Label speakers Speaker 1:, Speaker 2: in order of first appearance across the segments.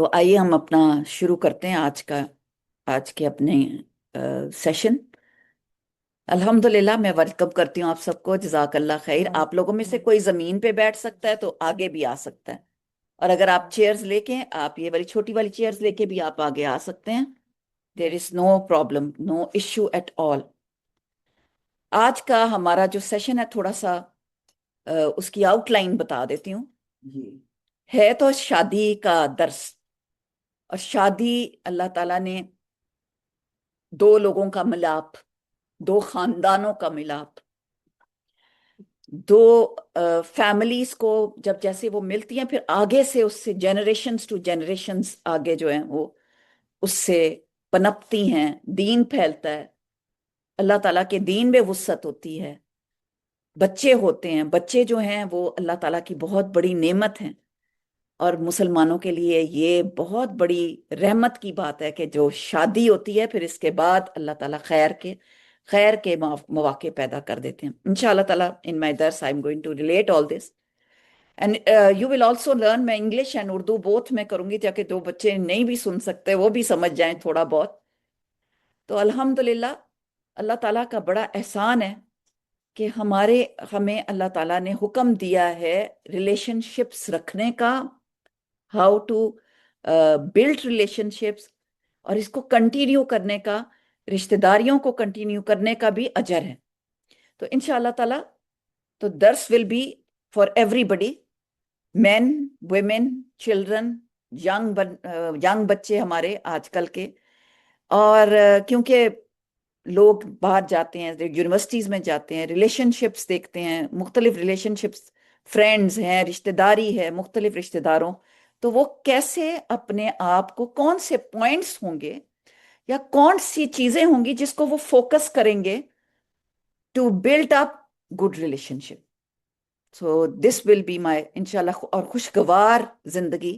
Speaker 1: تو آئیے ہم اپنا شروع کرتے ہیں آج کے اپنے سیشن۔ الحمدللہ میں ویلکم کرتی ہوں آپ سب کو، جزاک اللہ خیر۔ آپ لوگوں میں سے کوئی زمین پہ بیٹھ سکتا ہے تو آگے بھی آ سکتا ہے، اور اگر آپ چیئرز لے کے، آپ یہ والی چھوٹی والی چیئرز لے کے بھی آپ آگے آ سکتے ہیں۔ There is no problem, no issue at all. آج کا ہمارا جو سیشن ہے تھوڑا سا اس کی آؤٹ لائن بتا دیتی ہوں۔ ہے تو شادی کا درس، اور شادی اللہ تعالیٰ نے دو لوگوں کا ملاپ، دو خاندانوں کا ملاپ، دو فیملیز کو جب جیسے وہ ملتی ہیں، پھر آگے سے اس سے جنریشنز ٹو جنریشنز آگے جو ہیں وہ اس سے پنپتی ہیں، دین پھیلتا ہے، اللہ تعالیٰ کے دین میں وسعت ہوتی ہے، بچے ہوتے ہیں۔ بچے جو ہیں وہ اللہ تعالیٰ کی بہت بڑی نعمت ہیں، اور مسلمانوں کے لیے یہ بہت بڑی رحمت کی بات ہے کہ جو شادی ہوتی ہے پھر اس کے بعد اللہ تعالیٰ خیر کے مواقع پیدا کر دیتے ہیں۔ انشاءاللہ تعالیٰ in my درس I'm going to relate all this and you will also learn۔ میں انگلش اینڈ اردو بوتھ میں کروں گی تاکہ دو بچے نہیں بھی سن سکتے وہ بھی سمجھ جائیں تھوڑا بہت۔ تو الحمدللہ اللہ تعالیٰ کا بڑا احسان ہے کہ ہمیں اللہ تعالیٰ نے حکم دیا ہے ریلیشن شپس رکھنے کا، how to build relationships, اور اس کو کنٹینیو کرنے کا، رشتہ داریوں کو کنٹینیو کرنے کا بھی اجر ہے۔ تو انشاءاللہ تعالیٰ تو درس will be for every body, main, women, children, young بچے ہمارے آج کل کے، اور کیونکہ لوگ باہر جاتے ہیں، یونیورسٹیز میں جاتے ہیں، ریلیشن شپس دیکھتے ہیں، مختلف ریلیشن شپس، فرینڈز ہیں، رشتہ داری ہے، مختلف رشتہ داروں، تو وہ کیسے اپنے آپ کو، کون سے پوائنٹس ہوں گے یا کون سی چیزیں ہوں گی جس کو وہ فوکس کریں گے to build up good relationship. So this will be my انشاءاللہ، اور خوشگوار زندگی،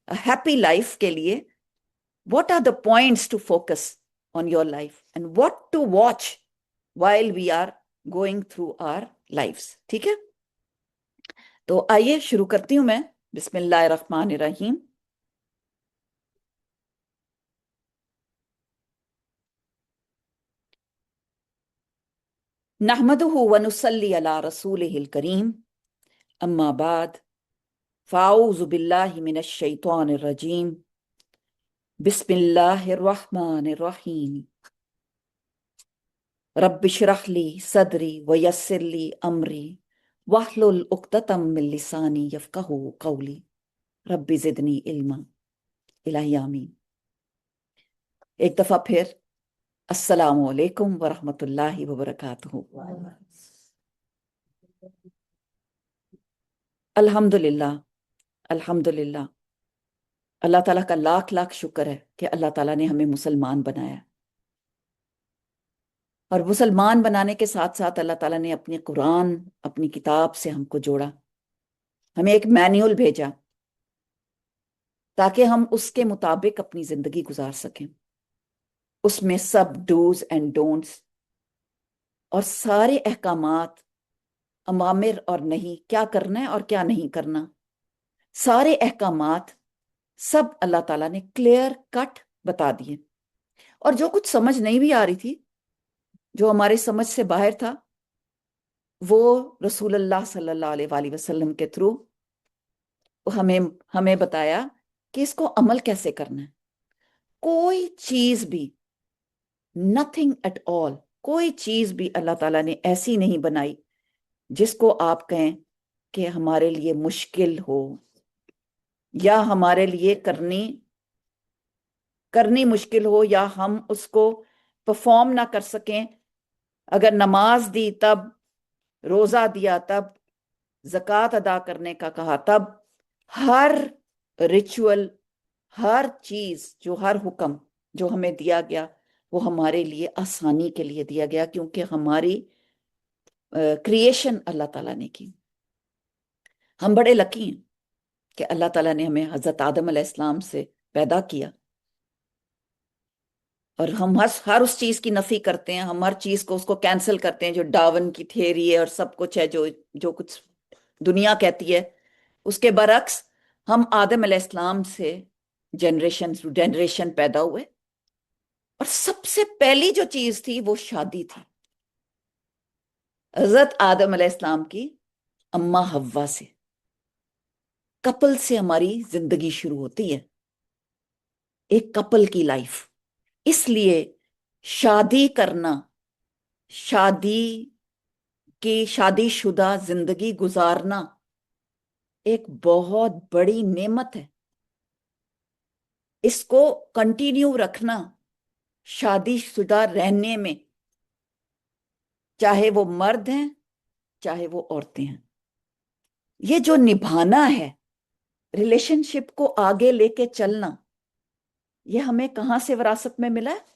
Speaker 1: ہیپی لائف کے لیے what are the points to focus on your life and what to watch while we are going through our lives۔ ٹھیک ہے، تو آئیے شروع کرتی ہوں میں۔ بسم اللہ الرحمن الرحیم۔ نحمدہ ونصلی علی رسولہ الکریم، اما بعد، فاعوذ باللہ من الشیطان الرجیم، بسم اللہ الرحمن الرحیم۔ رب اشرح لی صدری ویسر لی امری واحلل عقدۃ من لسانی یفقہوا قولی، رب زدنی علما، الہی آمین۔ ایک دفعہ پھر السلام علیکم ورحمۃ اللہ وبرکاتہ۔ الحمدللہ، الحمدللہ، اللہ تعالیٰ کا لاکھ لاکھ شکر ہے کہ اللہ تعالیٰ نے ہمیں مسلمان بنایا، اور مسلمان بنانے کے ساتھ ساتھ اللہ تعالیٰ نے اپنی قرآن، اپنی کتاب سے ہم کو جوڑا، ہمیں ایک مینیول بھیجا تاکہ ہم اس کے مطابق اپنی زندگی گزار سکیں۔ اس میں سب ڈوز اینڈ ڈونٹس اور سارے احکامات، اوامر اور نہیں، کیا کرنا ہے اور کیا نہیں کرنا، سارے احکامات سب اللہ تعالیٰ نے کلیئر کٹ بتا دیے۔ اور جو کچھ سمجھ نہیں بھی آ رہی تھی، جو ہمارے سمجھ سے باہر تھا، وہ رسول اللہ صلی اللہ علیہ وآلہ وسلم کے تھرو ہمیں بتایا کہ اس کو عمل کیسے کرنا ہے۔ کوئی چیز بھی، nothing at all، کوئی چیز بھی اللہ تعالیٰ نے ایسی نہیں بنائی جس کو آپ کہیں کہ ہمارے لیے مشکل ہو یا ہمارے لیے کرنی مشکل ہو یا ہم اس کو پرفارم نہ کر سکیں۔ اگر نماز دی تب، روزہ دیا تب، زکوٰۃ ادا کرنے کا کہا تب، ہر ریچول، ہر چیز، ہر حکم جو ہمیں دیا گیا وہ ہمارے لیے آسانی کے لیے دیا گیا، کیونکہ ہماری کریشن اللہ تعالیٰ نے کی۔ ہم بڑے لکی ہیں کہ اللہ تعالیٰ نے ہمیں حضرت آدم علیہ السلام سے پیدا کیا، اور ہم ہر اس چیز کی نفی کرتے ہیں، ہم ہر چیز کو اس کو کینسل کرتے ہیں جو ڈارون کی تھیوری ہے اور سب کچھ ہے، جو کچھ دنیا کہتی ہے۔ اس کے برعکس ہم آدم علیہ السلام سے جنریشن جنریشن پیدا ہوئے، اور سب سے پہلی جو چیز تھی وہ شادی تھی، حضرت آدم علیہ السلام کی اماں حوا سے، کپل سے ہماری زندگی شروع ہوتی ہے، ایک کپل کی لائف۔ اس لیے شادی کرنا، شادی کی شادی شدہ زندگی گزارنا ایک بہت بڑی نعمت ہے۔ اس کو کنٹینیو رکھنا، شادی شدہ رہنے میں، چاہے وہ مرد ہیں چاہے وہ عورتیں ہیں، یہ جو نبھانا ہے، ریلیشن شپ کو آگے لے کے چلنا، یہ ہمیں کہاں سے وراثت میں ملا ہے؟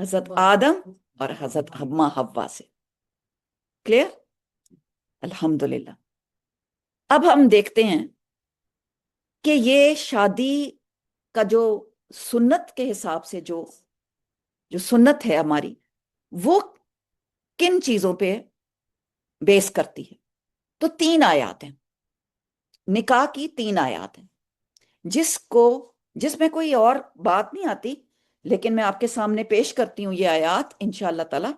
Speaker 1: حضرت آدم اور حضرت اماں حوا سے۔ کلیئر؟ الحمدللہ۔ اب ہم دیکھتے ہیں کہ یہ شادی کا جو سنت کے حساب سے جو جو سنت ہے ہماری، وہ کن چیزوں پہ بیس کرتی ہے؟ تو 3 آیات ہیں، نکاح کی 3 آیات ہیں، جس میں کوئی اور بات نہیں آتی، لیکن میں آپ کے سامنے پیش کرتی ہوں یہ آیات انشاءاللہ تعالی۔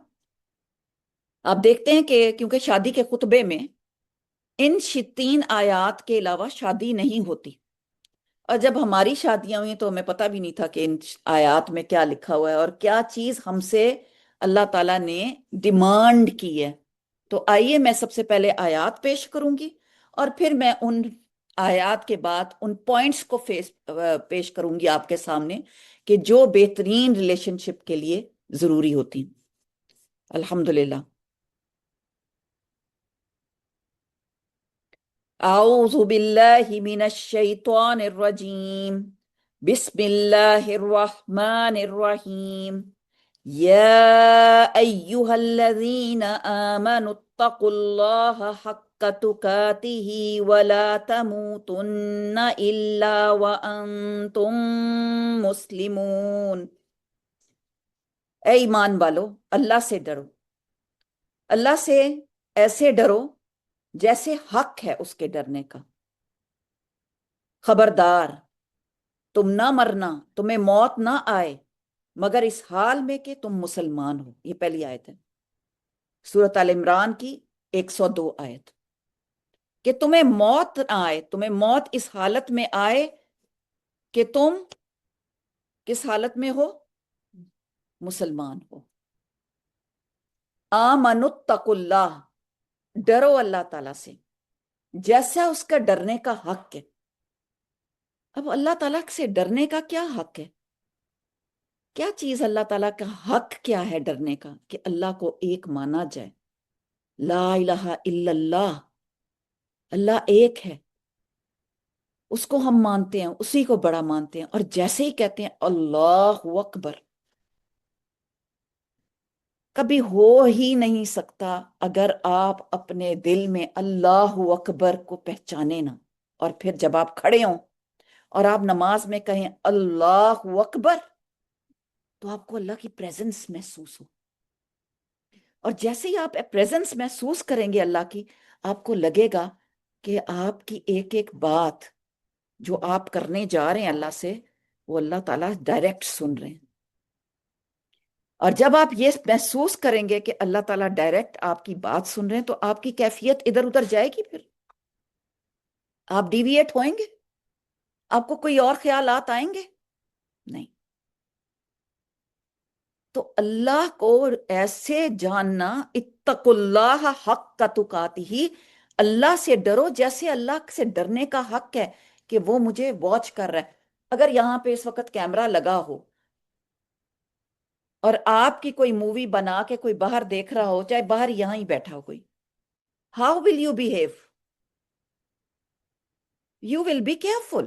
Speaker 1: آپ دیکھتے ہیں کہ کیونکہ شادی کے خطبے میں ان 3 آیات کے علاوہ شادی نہیں ہوتی، اور جب ہماری شادیاں ہوئی تو ہمیں پتہ بھی نہیں تھا کہ ان آیات میں کیا لکھا ہوا ہے اور کیا چیز ہم سے اللہ تعالیٰ نے ڈیمانڈ کی ہے۔ تو آئیے میں سب سے پہلے آیات پیش کروں گی، اور پھر میں ان آیات کے بعد ان پوائنٹس کو پیش کروں گی آپ کے سامنے کہ جو بہترین ریلیشن شپ کے لیے ضروری ہوتی ہیں۔ الحمدللہ۔ اعوذ باللہ من الشیطان الرجیم، بسم اللہ الرحمن الرحیم، یا ایہا الذین آمنوا اتقوا اللہ حق تقاتہ ولا تموتن الا وانتم مسلمون۔ اے ایمان والو، اللہ سے ڈرو، اللہ سے ایسے ڈرو جیسے حق ہے اس کے ڈرنے کا۔ خبردار، تم نہ مرنا، تمہیں موت نہ آئے مگر اس حال میں کہ تم مسلمان ہو۔ یہ پہلی آیت ہے، سورۃ آل عمران کی 102 آیت، کہ تمہیں موت نہ آئے، تمہیں موت اس حالت میں آئے کہ تم کس حالت میں ہو؟ مسلمان ہو۔ آمنوا اتقوا اللہ، ڈرو اللہ تعالیٰ سے جیسا اس کا ڈرنے کا حق ہے۔ اب اللہ تعالیٰ سے ڈرنے کا کیا حق ہے؟ کیا چیز اللہ تعالیٰ کا حق کیا ہے ڈرنے کا؟ کہ اللہ کو ایک مانا جائے، لا الہ الا اللہ، اللہ ایک ہے، اس کو ہم مانتے ہیں، اسی کو بڑا مانتے ہیں، اور جیسے ہی کہتے ہیں اللہ اکبر، کبھی ہو ہی نہیں سکتا اگر آپ اپنے دل میں اللہ اکبر کو پہچانے نہ، اور پھر جب آپ کھڑے ہوں اور آپ نماز میں کہیں اللہ اکبر، تو آپ کو اللہ کی پریزنس محسوس ہو، اور جیسے ہی آپ پریزنس محسوس کریں گے اللہ کی، آپ کو لگے گا کہ آپ کی ایک ایک بات جو آپ کرنے جا رہے ہیں اللہ سے، وہ اللہ تعالیٰ ڈائریکٹ سن رہے ہیں۔ اور جب آپ یہ محسوس کریں گے کہ اللہ تعالیٰ ڈائریکٹ آپ کی بات سن رہے ہیں، تو آپ کی کیفیت ادھر ادھر جائے گی، پھر آپ ڈیویٹ ہوئیں گے، آپ کو کوئی اور خیالات آئیں گے نہیں۔ تو اللہ کو ایسے جاننا، اتقوا اللہ حق تقاتہ، اللہ سے ڈرو جیسے اللہ سے ڈرنے کا حق ہے، کہ وہ مجھے واچ کر رہا ہے۔ اگر یہاں پہ اس وقت کیمرہ لگا ہو اور آپ کی کوئی مووی بنا کے کوئی باہر دیکھ رہا ہو، چاہے باہر یہاں ہی بیٹھا ہو کوئی، how will you behave? You will be careful.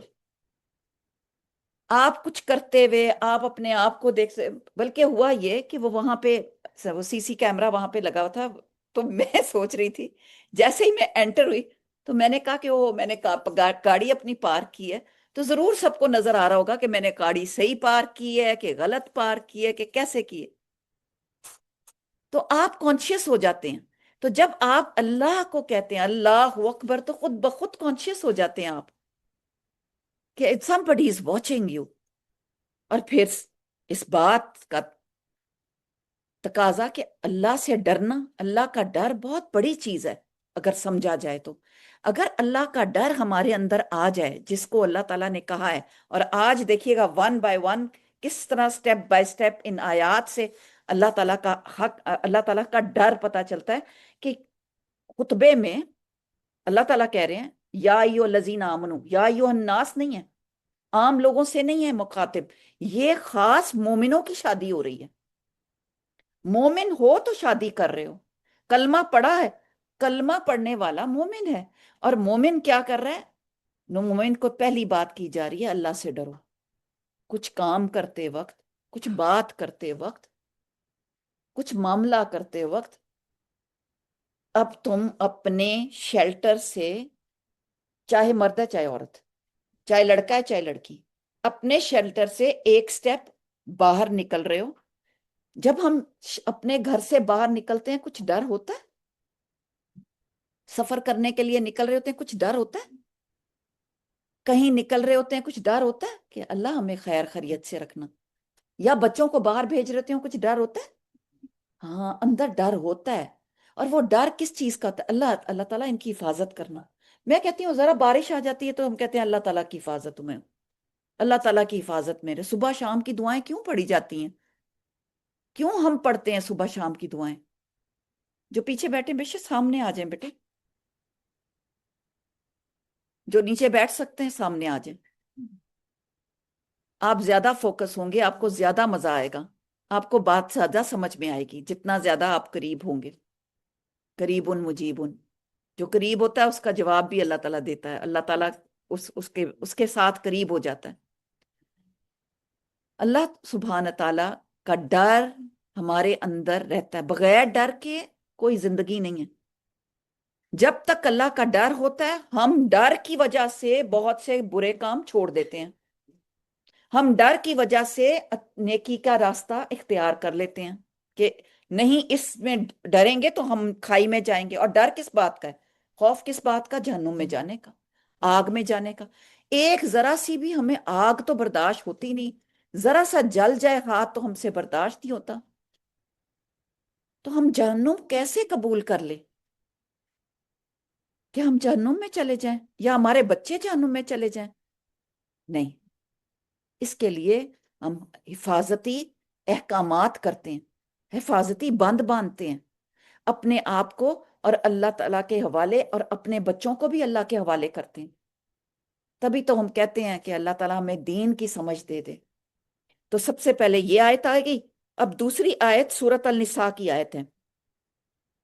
Speaker 1: آپ کچھ کرتے ہوئے آپ اپنے آپ کو دیکھ بلکہ ہوا یہ کہ وہ وہاں پہ وہ سی سی کیمرہ وہاں پہ لگا ہوا تھا، تو میں سوچ رہی تھی جیسے ہی میں انٹر ہوئی تو میں نے کہا کہ وہ میں نے گاڑی اپنی پارک کی ہے، تو ضرور سب کو نظر آ رہا ہوگا کہ میں نے گاڑی صحیح پارک کی ہے کہ غلط پارک کی ہے کہ کیسے کی ہے۔ تو آپ کانشیس ہو جاتے ہیں۔ تو جب آپ اللہ کو کہتے ہیں اللہ اکبر، تو خود بخود کانشیس ہو جاتے ہیں آپ کہ somebody is watching you. اور پھر اس بات کا تقاضا کہ اللہ سے ڈرنا، اللہ کا ڈر بہت بڑی چیز ہے اگر سمجھا جائے تو. اگر اللہ کا ڈر ہمارے اندر آ جائے، جس کو اللہ تعالیٰ نے کہا ہے، اور آج دیکھیے گا ون بائی ون کس طرح سٹیپ بائی سٹیپ ان آیات سے اللہ تعالیٰ کا حق، اللہ تعالیٰ کا ڈر پتہ چلتا ہے. کہ خطبے میں اللہ تعالیٰ کہہ رہے ہیں یا ایھا الذین آمنو، یا ایھا الناس نہیں ہے، عام لوگوں سے نہیں ہے مخاطب، یہ خاص مومنوں کی شادی ہو رہی ہے. مومن ہو تو شادی کر رہے ہو، کلمہ پڑھا ہے، کلمہ پڑھنے والا مومن ہے. اور مومن کیا کر رہا ہے؟ مومن کو پہلی بات کی جا رہی ہے اللہ سے ڈرو. کچھ کام کرتے وقت، کچھ بات کرتے وقت، کچھ معاملہ کرتے وقت، اب تم اپنے شیلٹر سے، چاہے مرد ہے چاہے عورت، چاہے لڑکا ہے چاہے لڑکی، اپنے شیلٹر سے ایک سٹیپ باہر نکل رہے ہو. جب ہم اپنے گھر سے باہر نکلتے ہیں کچھ ڈر ہوتا ہے؟ سفر کرنے کے لیے نکل رہے ہوتے ہیں کچھ ڈر ہوتا ہے؟ کہیں نکل رہے ہوتے ہیں کچھ ڈر ہوتا ہے کہ اللہ ہمیں خیر خیریت سے رکھنا؟ یا بچوں کو باہر بھیج رہے ہوتے ہیں کچھ ڈر ہوتا ہے؟ ہاں، اندر ڈر ہوتا ہے. اور وہ ڈر کس چیز کا ہوتا ہے؟ اللہ تعالیٰ ان کی حفاظت کرنا. میں کہتی ہوں ذرا بارش آ جاتی ہے تو ہم کہتے ہیں اللہ تعالیٰ کی حفاظت میں، اللہ تعالیٰ کی حفاظت میرے. صبح شام کی دعائیں کیوں پڑھی جاتی ہیں؟ کیوں ہم پڑھتے ہیں صبح شام کی دعائیں؟ جو پیچھے بیٹھے بے شک سامنے آ جائیں بیٹے، جو نیچے بیٹھ سکتے ہیں سامنے آ جائیں. آپ زیادہ فوکس ہوں گے، آپ کو زیادہ مزہ آئے گا، آپ کو بات زیادہ سمجھ میں آئے گی جتنا زیادہ آپ قریب ہوں گے. قریب مجیب، جو قریب ہوتا ہے اس کا جواب بھی اللہ تعالیٰ دیتا ہے. اللہ تعالیٰ اس کے ساتھ قریب ہو جاتا ہے. اللہ سبحانہ تعالیٰ کا ڈر ہمارے اندر رہتا ہے. بغیر ڈر کے کوئی زندگی نہیں ہے. جب تک اللہ کا ڈر ہوتا ہے، ہم ڈر کی وجہ سے بہت سے برے کام چھوڑ دیتے ہیں. ہم ڈر کی وجہ سے نیکی کا راستہ اختیار کر لیتے ہیں کہ نہیں، اس میں ڈریں گے تو ہم کھائی میں جائیں گے. اور ڈر کس بات کا ہے؟ خوف کس بات کا؟ جہنم میں جانے کا، آگ میں جانے کا. ایک ذرا سی بھی ہمیں آگ تو برداشت ہوتی نہیں، ذرا سا جل جائے ہاتھ تو ہم سے برداشت نہیں ہوتا. تو ہم جہنم کیسے قبول کر لیں کہ ہم جہنم میں چلے جائیں یا ہمارے بچے جہنم میں چلے جائیں؟ نہیں. اس کے لیے ہم حفاظتی احکامات کرتے ہیں، حفاظتی بند باندھتے ہیں اپنے آپ کو، اور اللہ تعالیٰ کے حوالے، اور اپنے بچوں کو بھی اللہ کے حوالے کرتے ہیں. تبھی تو ہم کہتے ہیں کہ اللہ تعالیٰ ہمیں دین کی سمجھ دے دے. تو سب سے پہلے یہ آیت آئے گی. اب دوسری آیت سورۃ النساء کی آیت ہے.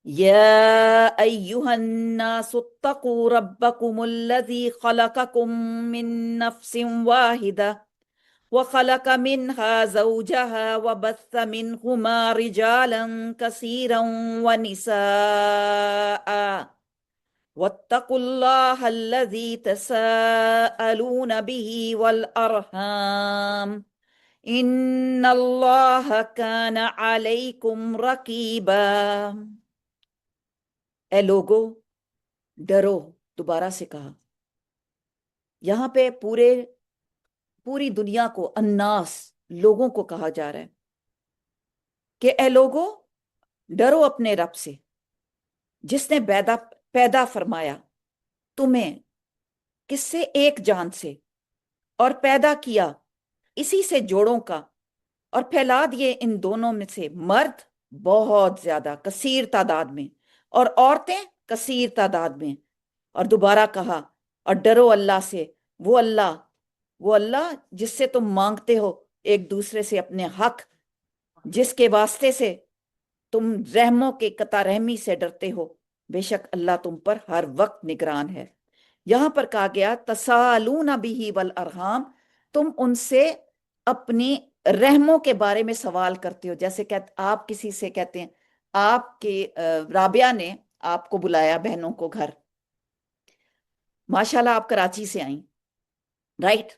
Speaker 1: یا ایہا الناس اتقوا ربکم الذی خلقکم من نفس واحدہ وخلق منها زوجها وبث منهما رجالا كثيرا ونساء واتقوا الله الذي تساءلون به والأرحام ان الله كان عليكم رقيبا. اے لوگو ڈرو. دوبارہ سے کہا. یہاں پہ پوری دنیا کو، الناس، لوگوں کو کہا جا رہا ہے کہ اے لوگو ڈرو اپنے رب سے جس نے پیدا فرمایا تمہیں کس سے؟ ایک جان سے، اور پیدا کیا اسی سے جوڑوں کا، اور پھیلا دیے ان دونوں میں سے مرد بہت زیادہ کثیر تعداد میں اور عورتیں کثیر تعداد میں. اور دوبارہ کہا اور ڈرو اللہ سے، وہ اللہ جس سے تم مانگتے ہو ایک دوسرے سے اپنے حق، جس کے واسطے سے تم رحموں کے قطع رحمی سے ڈرتے ہو. بے شک اللہ تم پر ہر وقت نگران ہے. یہاں پر کہا گیا تسالون بہ والارحام، تم ان سے اپنی رحموں کے بارے میں سوال کرتے ہو. جیسے کہ آپ کسی سے کہتے ہیں، آپ کے رابعہ نے آپ کو بلایا بہنوں کو گھر، ماشاءاللہ آپ کراچی سے آئیں، رائٹ؟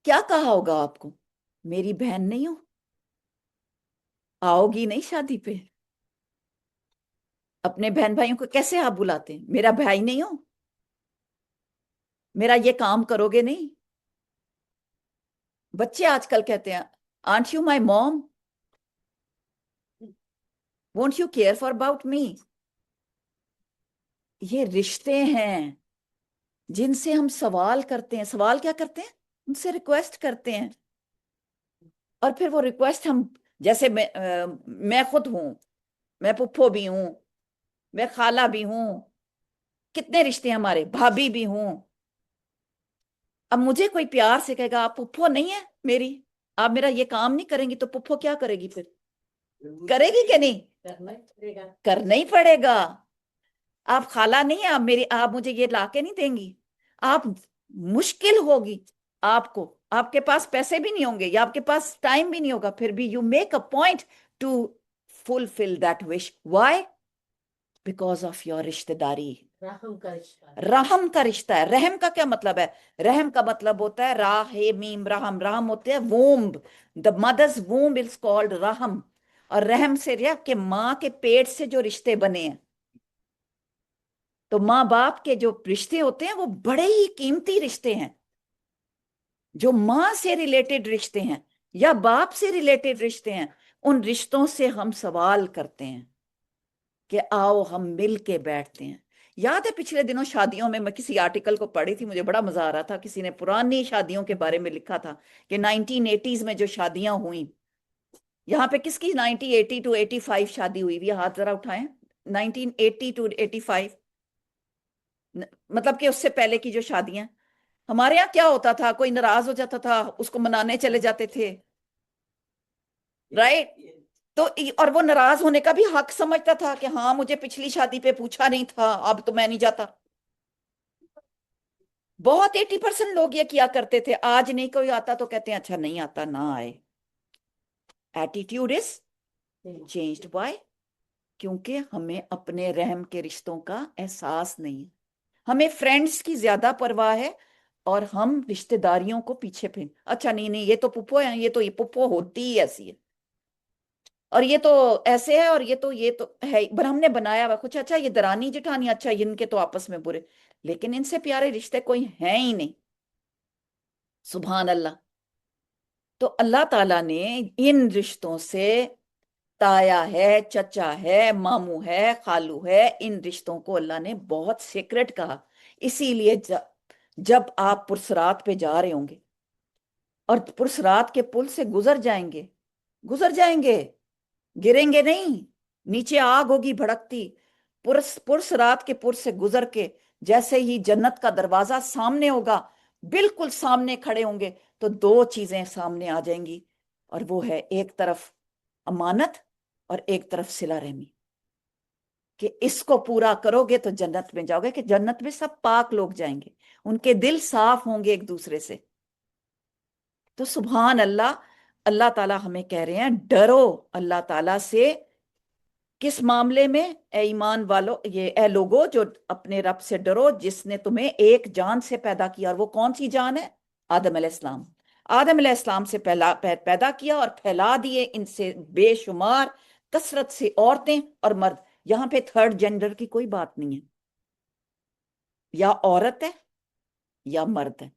Speaker 1: کیا کہا ہوگا آپ کو؟ میری بہن نہیں ہو؟ آؤ گی نہیں شادی پہ؟ اپنے بہن بھائیوں کو کیسے آپ بلاتے ہیں؟ میرا بھائی نہیں ہو؟ میرا یہ کام کرو گے نہیں؟ بچے آج کل کہتے ہیں aren't you my mom, won't you care for about me. یہ رشتے ہیں جن سے ہم سوال کرتے ہیں. سوال کیا کرتے ہیں؟ ان سے ریکویسٹ کرتے ہیں. اور پھر وہ ریکویسٹ ہم، جیسے میں خود ہوں، میں پپھو بھی ہوں، میں خالہ بھی ہوں، کتنے رشتے ہیں ہمارے، بھابھی بھی ہوں. اب مجھے کوئی پیار سے کہے گا آپ پپھو نہیں ہے میری، آپ میرا یہ کام نہیں کریں گی، تو پپھو کیا کرے گی پھر؟ کرے گی کہ نہیں؟ کرنا ہی پڑے گا. آپ خالہ نہیں ہیں، آپ میری، آپ مجھے یہ لا کے نہیں دیں گی. آپ، مشکل ہوگی آپ کو، آپ کے پاس پیسے بھی نہیں ہوں گے یا آپ کے پاس ٹائم بھی نہیں ہوگا، پھر بھی you make a point to fulfil that wish. Why? Because of your رشتے داری.
Speaker 2: رحم کا رشتہ.
Speaker 1: رحم کا رشتہ ہے. رحم کا کیا مطلب ہے؟ رحم کا مطلب ہوتا ہے راہ میم رحم. رحم ہوتے ہیں وومب، دا مدرز وومب از کالڈ رحم. اور رحم سے ریا کہ ماں کے پیٹ سے جو رشتے بنے ہیں. تو ماں باپ کے جو رشتے ہوتے ہیں وہ بڑے ہی قیمتی رشتے ہیں. جو ماں سے ریلیٹڈ رشتے ہیں یا باپ سے ریلیٹڈ رشتے ہیں، ان رشتوں سے ہم سوال کرتے ہیں کہ آؤ ہم مل کے بیٹھتے ہیں. یاد ہے پچھلے دنوں شادیوں میں کسی آرٹیکل کو پڑھی تھی، مجھے بڑا مزہ آ رہا تھا. کسی نے پرانی شادیوں کے بارے میں لکھا تھا کہ 1980s میں جو شادیاں ہوئیں، یہاں پہ کس کی 1980 ٹو 85 شادی ہوئی ہوئی ہے؟ ہاتھ ذرا اٹھائیں. 1980 ٹو 85، مطلب کہ اس سے پہلے کی جو شادیاں. ہمارے ہاں کیا ہوتا تھا؟ کوئی ناراض ہو جاتا تھا، اس کو منانے چلے جاتے تھے، رائٹ؟ تو اور وہ ناراض ہونے کا بھی حق سمجھتا تھا کہ ہاں مجھے پچھلی شادی پہ پوچھا نہیں تھا، اب تو میں نہیں جاتا. بہت 80% لوگ یہ کیا کرتے تھے. آج نہیں کوئی آتا تو کہتے ہیں اچھا نہیں آتا نہ آئے. Attitude is changed. بائی؟ کیونکہ ہمیں اپنے رحم کے رشتوں کا احساس نہیں ہے. ہمیں فرینڈز کی زیادہ پرواہ ہے اور ہم رشتہ داریوں کو پیچھے پھیر. اچھا نہیں نہیں، یہ تو پپھو ہے، یہ تو یہ پپھو ہوتی ہی ایسی ہے، اور یہ تو ایسے ہے، اور یہ تو ہے. ہم نے بنایا ہوا کچھ. اچھا یہ درانی جٹھانی، اچھا ان کے تو آپس میں برے، لیکن ان سے پیارے رشتے کوئی ہیں ہی نہیں. سبحان اللہ. تو اللہ تعالیٰ نے ان رشتوں سے، تایا ہے، چچا ہے، ماموں ہے، خالو ہے، ان رشتوں کو اللہ نے بہت سیکرٹ کہا. اسی لیے جب آپ پرسرات پہ جا رہے ہوں گے اور پرسرات کے پل سے گزر جائیں گے، گریں گے نہیں، نیچے آگ ہوگی بھڑکتی. پرس رات کے پر سے گزر کے جیسے ہی جنت کا دروازہ سامنے ہوگا، بالکل سامنے کھڑے ہوں گے، تو دو چیزیں سامنے آ جائیں گی. اور وہ ہے ایک طرف امانت اور ایک طرف صلہ رحمی، کہ اس کو پورا کرو گے تو جنت میں جاؤ گے. کہ جنت میں سب پاک لوگ جائیں گے، ان کے دل صاف ہوں گے ایک دوسرے سے. تو سبحان اللہ، اللہ تعالیٰ ہمیں کہہ رہے ہیں ڈرو اللہ تعالیٰ سے. کس معاملے میں؟ اے ایمان والو، یہ اے لوگو جو اپنے رب سے ڈرو جس نے تمہیں ایک جان سے پیدا کیا. اور وہ کون سی جان ہے؟ آدم علیہ السلام. آدم علیہ السلام سے پیدا کیا اور پھیلا دیے ان سے بے شمار کثرت سے عورتیں اور مرد. یہاں پہ تھرڈ جینڈر کی کوئی بات نہیں ہے. یا عورت ہے یا مرد ہے.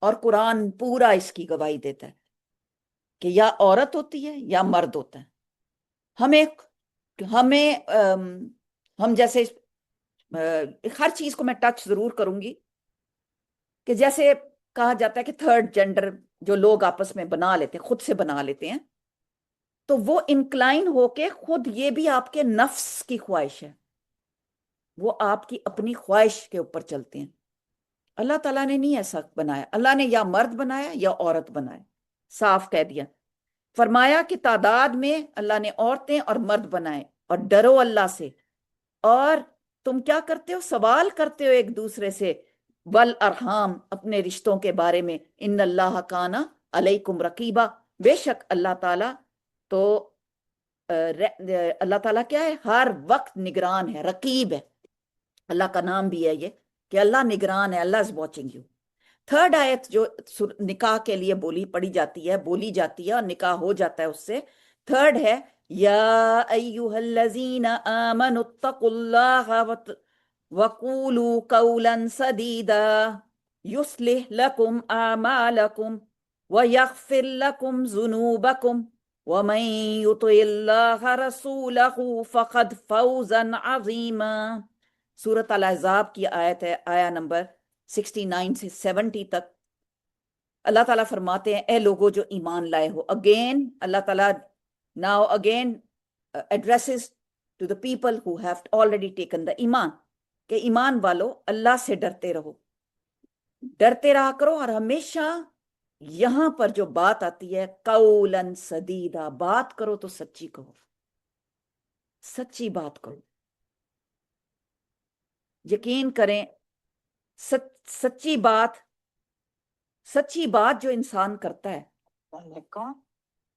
Speaker 1: اور قرآن پورا اس کی گواہی دیتا ہے کہ یا عورت ہوتی ہے یا مرد ہوتا ہے. ہمیں ہمیں ہم جیسے ہر چیز کو میں ٹچ ضرور کروں گی کہ جیسے کہا جاتا ہے کہ تھرڈ جینڈر جو لوگ آپس میں بنا لیتے ہیں، خود سے بنا لیتے ہیں، تو وہ انکلائن ہو کے خود یہ بھی آپ کے نفس کی خواہش ہے، وہ آپ کی اپنی خواہش کے اوپر چلتے ہیں. اللہ تعالیٰ نے نہیں ایسا بنایا. اللہ نے یا مرد بنایا یا عورت بنایا، صاف کہہ دیا. فرمایا کہ تعداد میں اللہ نے عورتیں اور مرد بنائے. اور ڈرو اللہ سے. اور تم کیا کرتے ہو؟ سوال کرتے ہو ایک دوسرے سے. والارحام، اپنے رشتوں کے بارے میں. ان اللہ کانا علیکم رقیبا، بے شک اللہ تعالیٰ تو اللہ تعالیٰ کیا ہے؟ ہر وقت نگران ہے، رقیب ہے. اللہ کا نام بھی ہے یہ کہ اللہ نگران ہے. اللہ از واچنگ یو. تھرڈ آیت جو نکاح کے لیے بولی جاتی ہے اور نکاح ہو جاتا ہے اس سے، تھرڈ ہے یا ایہا الذین آمنوا اتقوا اللہ وقولوا قولا سدیدا یصلح لکم اعمالکم وَيَغْفِرْ لَكُمْ ذُنُوبَكُمْ وَمَن يُطِعِ اللَّهَ رَسُولَهُ فَقَدْ فَوْزًا عَظِيمًا۔ سورۃ الاحزاب کی آیت ہے، آیا نمبر 69 سے 70 تک۔ اللہ تعالیٰ فرماتے ہیں اے لوگو جو ایمان لائے ہو، اگین اللہ تعالیٰ now again addresses to the people who have already taken the ایمان، کہ ایمان والو اللہ سے ڈرتے رہو، ڈرتے رہا کرو، اور ہمیشہ یہاں پر جو بات آتی ہے قولاً سدیدہ، بات کرو تو سچی کہو، سچی بات کرو۔ یقین کریں سچی بات جو انسان کرتا ہے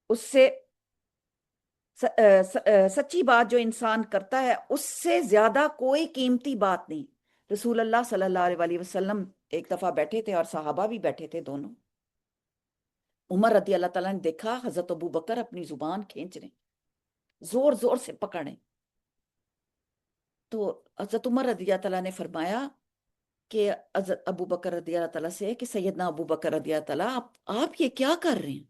Speaker 1: اس سے سچی بات جو انسان کرتا ہے اس سے زیادہ کوئی قیمتی بات نہیں۔ رسول اللہ صلی اللہ علیہ وسلم ایک دفعہ بیٹھے تھے اور صحابہ بھی بیٹھے تھے دونوں۔ عمر رضی اللہ تعالیٰ نے دیکھا حضرت ابو بکر اپنی زبان کھینچ رہے، زور زور سے پکڑیں، تو حضرت عمر رضی اللہ تعالیٰ نے فرمایا کہ حضرت ابو بکر رضی اللہ تعالیٰ سے کہ سیدنا ابو بکر رضی اللہ تعالیٰ آپ یہ کیا کر رہے ہیں؟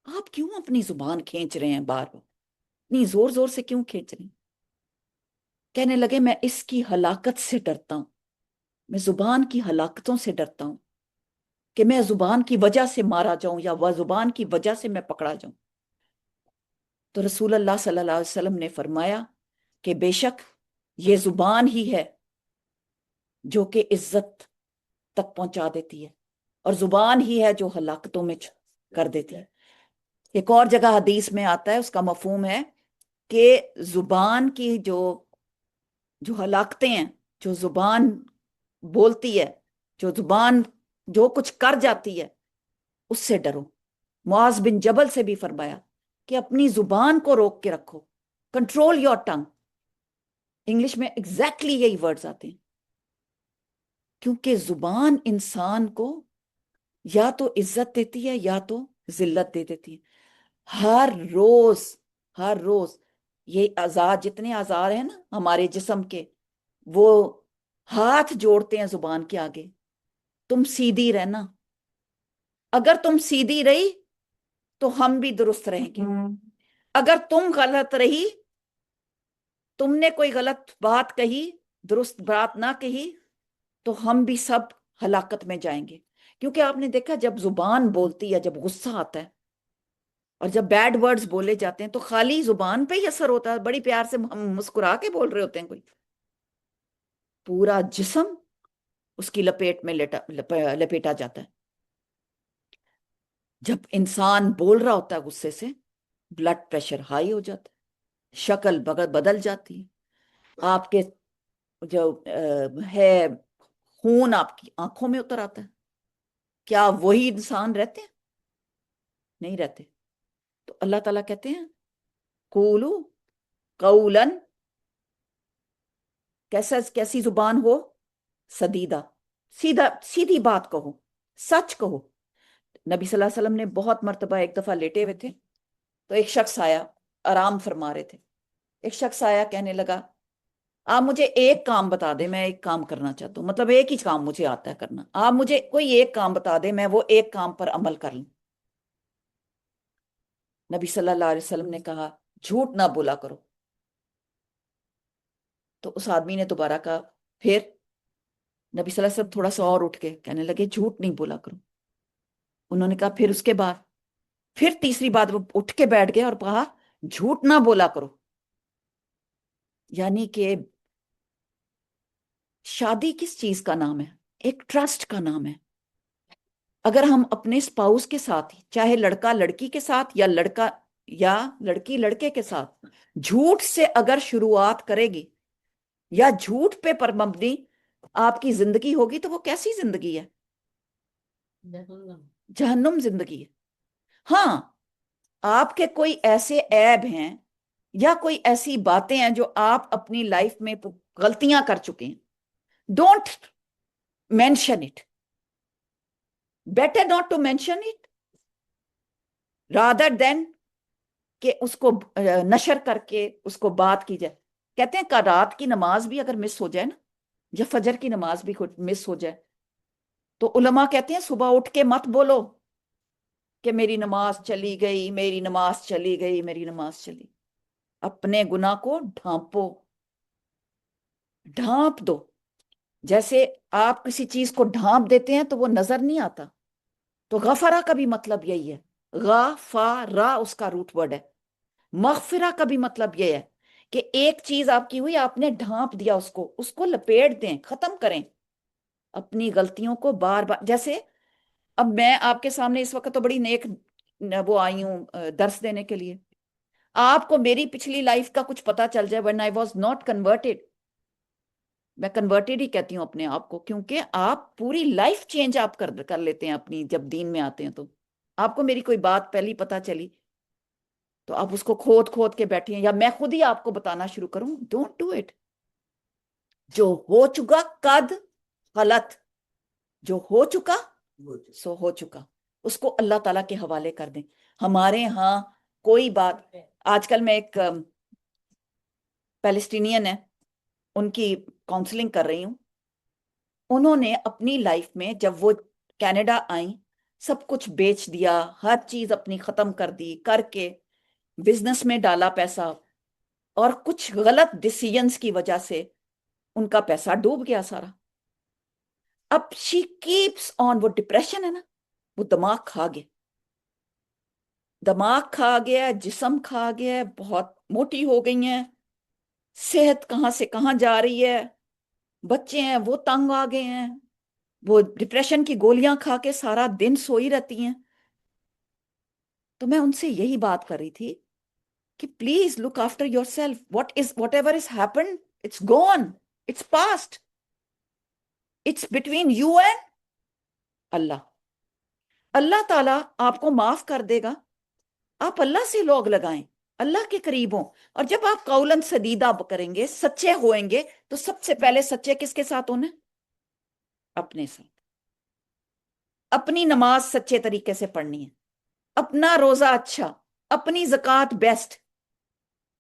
Speaker 1: آپ کیوں اپنی زبان کھینچ رہے ہیں بار بار، اتنی زور زور سے کیوں کھینچ رہے ہیں؟ کہنے لگے میں اس کی ہلاکت سے ڈرتا ہوں، میں زبان کی ہلاکتوں سے ڈرتا ہوں کہ میں زبان کی وجہ سے مارا جاؤں یا وہ زبان کی وجہ سے میں پکڑا جاؤں۔ تو رسول اللہ صلی اللہ علیہ وسلم نے فرمایا کہ بے شک یہ زبان ہی ہے جو کہ عزت تک پہنچا دیتی ہے، اور زبان ہی ہے جو ہلاکتوں میں کر دیتی ہے۔ ایک اور جگہ حدیث میں آتا ہے، اس کا مفہوم ہے کہ زبان کی جو ہلاکتیں ہیں، جو زبان بولتی ہے، جو زبان جو کچھ کر جاتی ہے، اس سے ڈرو۔ معاذ بن جبل سے بھی فرمایا کہ اپنی زبان کو روک کے رکھو، کنٹرول یور ٹنگ۔ انگلش میں ایگزیکٹلی یہی ورڈز آتے ہیں، کیونکہ زبان انسان کو یا تو عزت دیتی ہے یا تو ذلت دے دیتی ہے۔ ہر روز یہ اعضاء، جتنے اعضاء ہیں نا ہمارے جسم کے، وہ ہاتھ جوڑتے ہیں زبان کے آگے، تم سیدھی رہنا، اگر تم سیدھی رہی تو ہم بھی درست رہیں گے، اگر تم غلط رہی، تم نے کوئی غلط بات کہی، درست بات نہ کہی، تو ہم بھی سب ہلاکت میں جائیں گے۔ کیونکہ آپ نے دیکھا جب زبان بولتی ہے، جب غصہ آتا ہے اور جب بیڈ ورڈز بولے جاتے ہیں تو خالی زبان پہ ہی اثر ہوتا ہے، بڑی پیار سے ہم مسکرا کے بول رہے ہوتے ہیں، کوئی پورا جسم اس کی لپیٹ میں لپیٹا جاتا ہے۔ جب انسان بول رہا ہوتا ہے غصے سے، بلڈ پریشر ہائی ہو جاتا ہے، شکل بدل جاتی ہے، آپ کے جو ہے خون آپ کی آنکھوں میں اتر آتا ہے۔ کیا وہی انسان رہتے ہیں؟ نہیں رہتے۔ تو اللہ تعالیٰ کہتے ہیں قولو قولاً، کیسی زبان ہو؟ سدیدہ، سیدھی بات کہو، سچ کہو۔ نبی صلی اللہ علیہ وسلم نے بہت مرتبہ ایک دفعہ لیٹے ہوئے تھے تو ایک شخص آیا، آرام فرما رہے تھے، ایک شخص آیا کہنے لگا آپ مجھے ایک کام بتا دیں، میں ایک کام کرنا چاہتا ہوں، مطلب ایک ہی کام مجھے آتا ہے کرنا، آپ مجھے کوئی ایک کام بتا دیں، میں وہ ایک کام پر عمل کر لوں۔ نبی صلی اللہ علیہ وسلم نے کہا جھوٹ نہ بولا کرو۔ تو اس آدمی نے دوبارہ کہا پھر؟ نبی صلی اللہ علیہ وسلم تھوڑا سا اور اٹھ کے کہنے لگے جھوٹ نہیں بولا کرو۔ انہوں نے کہا پھر اس کے بعد؟ پھر تیسری بات وہ اٹھ کے بیٹھ گئے اور کہا جھوٹ نہ بولا کرو۔ یعنی کہ شادی کس چیز کا نام ہے؟ ایک ٹرسٹ کا نام ہے۔ اگر ہم اپنے اسپاؤس کے ساتھ، چاہے لڑکا لڑکی کے ساتھ یا لڑکا یا لڑکی لڑکے کے ساتھ، جھوٹ سے اگر شروعات کرے گی یا جھوٹ پہ پر مبنی آپ کی زندگی ہوگی تو وہ کیسی زندگی ہے؟ جہنم زندگی ہے۔ ہاں، آپ کے کوئی ایسے عیب ہیں یا کوئی ایسی باتیں ہیں جو آپ اپنی لائف میں غلطیاں کر چکے ہیں، don't mention it, better not to mention it rather than کہ اس کو نشر کر کے اس کو بات کی جائے۔ کہتے ہیں کہ رات کی نماز بھی اگر مس ہو جائے نا، یا فجر کی نماز بھی مس ہو جائے، تو علماء کہتے ہیں صبح اٹھ کے مت بولو، کہ میری نماز چلی گئی، میری نماز چلی گئی، میری نماز چلی۔ اپنے گناہ کو ڈھانپو، ڈھانپ دو۔ جیسے آپ کسی چیز کو ڈھانپ دیتے ہیں تو وہ نظر نہیں آتا، تو غفرہ کا بھی مطلب یہی ہے۔ غا اس کا روٹ ورڈ ہے۔ مغفرہ کا بھی مطلب یہ ہے کہ ایک چیز آپ کی ہوئی، آپ نے ڈھانپ دیا اس کو لپیٹ دیں، ختم کریں اپنی غلطیوں کو بار بار۔ جیسے اب میں آپ کے سامنے اس وقت تو بڑی نیک وہ آئی ہوں درس دینے کے لیے، آپ کو میری پچھلی لائف کا کچھ پتا چل جائے، when I was not converted، میں کنورٹیڈ ہی کہتی ہوں اپنے آپ کو، کیونکہ آپ پوری لائف چینج آپ کر لیتے ہیں اپنی، جب دین میں آتے ہیں تو آپ کو میری کوئی بات پہلی پتا چلی تو آپ اس کو کھود کھود کے بیٹھے ہیں، یا میں خود ہی آپ کو بتانا شروع کروں، ڈونٹ ڈو اٹ۔ جو ہو چکا قد غلط، جو ہو چکا سو ہو چکا، اس کو اللہ تعالیٰ کے حوالے کر دیں۔ ہمارے ہاں کوئی بات، آج کل میں ایک پیلسٹینین ہے، ان کی کاؤنسلنگ کر رہی ہوں۔ انہوں نے اپنی لائف میں جب وہ کینیڈا آئیں، سب کچھ بیچ دیا، ہر چیز اپنی ختم کر دی، کر کے بزنس میں ڈالا پیسہ، اور کچھ غلط ڈیسیجنز کی وجہ سے ان کا پیسہ ڈوب گیا سارا۔ اب شی کیپس آن، وہ ڈپریشن ہے نا، وہ دماغ کھا گیا، دماغ کھا گیا، جسم کھا گیا، بہت موٹی ہو گئی ہیں، صحت کہاں سے کہاں جا رہی ہے، بچے ہیں وہ تنگ آ گئے ہیں، وہ ڈپریشن کی گولیاں کھا کے سارا دن سوئی رہتی ہیں۔ تو میں ان سے یہی بات کر رہی تھی کہ please look after yourself, whatever is happened it's gone, it's past, it's between you and Allah. Allah تعالیٰ آپ کو معاف کر دے گا، آپ اللہ سے لوگ لگائیں، اللہ کے قریب ہوں، اور جب آپ قولاً سدیدہ کریں گے، سچے ہوئیں گے، تو سب سے پہلے سچے کس کے ساتھ ہونا؟ اپنے ساتھ۔ اپنی نماز سچے طریقے سے پڑھنی ہے، اپنا روزہ اچھا، اپنی زکوٰۃ بیسٹ،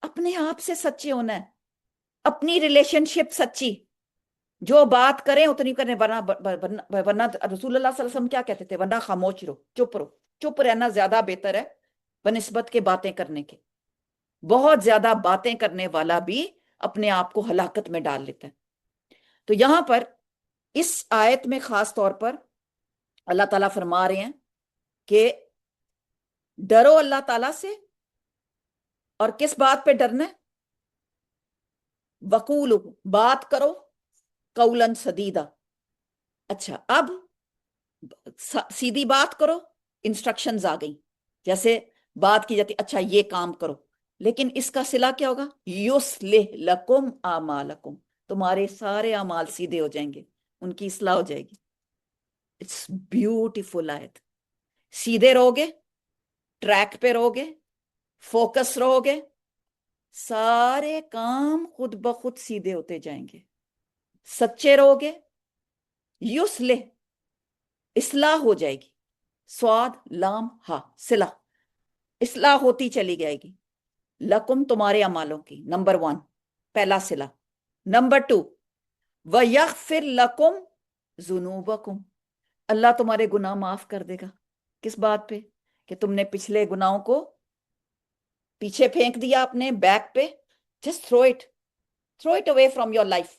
Speaker 1: اپنے آپ سے سچے ہونا ہے، اپنی ریلیشن شپ سچی، جو بات کریں اتنی کریں، ورنہ رسول اللہ صلی اللہ علیہ وسلم کیا کہتے تھے؟ ورنہ خاموش رہو، چپ رہو، چپ رہنا زیادہ بہتر ہے بنسبت کے باتیں کرنے کے۔ بہت زیادہ باتیں کرنے والا بھی اپنے آپ کو ہلاکت میں ڈال لیتا ہے۔ تو یہاں پر اس آیت میں خاص طور پر اللہ تعالیٰ فرما رہے ہیں کہ ڈرو اللہ تعالیٰ سے، اور کس بات پہ ڈرنا ہے؟ وقول، بات کرو، قولاً سدیدہ۔ اچھا، اب سیدھی بات کرو، انسٹرکشنز آ گئی، جیسے بات کی جاتی، اچھا یہ کام کرو، لیکن اس کا صلہ کیا ہوگا؟ یصلح لکم اعمالکم، تمہارے سارے اعمال سیدھے ہو جائیں گے، ان کی اصلاح ہو جائے گی۔ اٹس بیوٹیفل آیت۔ سیدھے رہو گے، ٹریک پہ رہو گے، فوکس رہو گے، سارے کام خود بخود سیدھے ہوتے جائیں گے۔ سچے رہو گے، یصلح، اصلاح ہو جائے گی، سواد لام ہا صلہ، اصلاح ہوتی چلی جائے گی لکم، تمہارے اعمالوں کی، نمبر 1 پہلا صلہ۔ نمبر 2 وَيَغْفِرْ لَكُمْ ذُنُوبَكُمْ، اللہ تمہارے گناہ معاف کر دے گا۔ کس بات پہ؟ کہ تم نے پچھلے گناہوں کو پیچھے پھینک دیا اپنے بیک پہ، just throw it away from your life,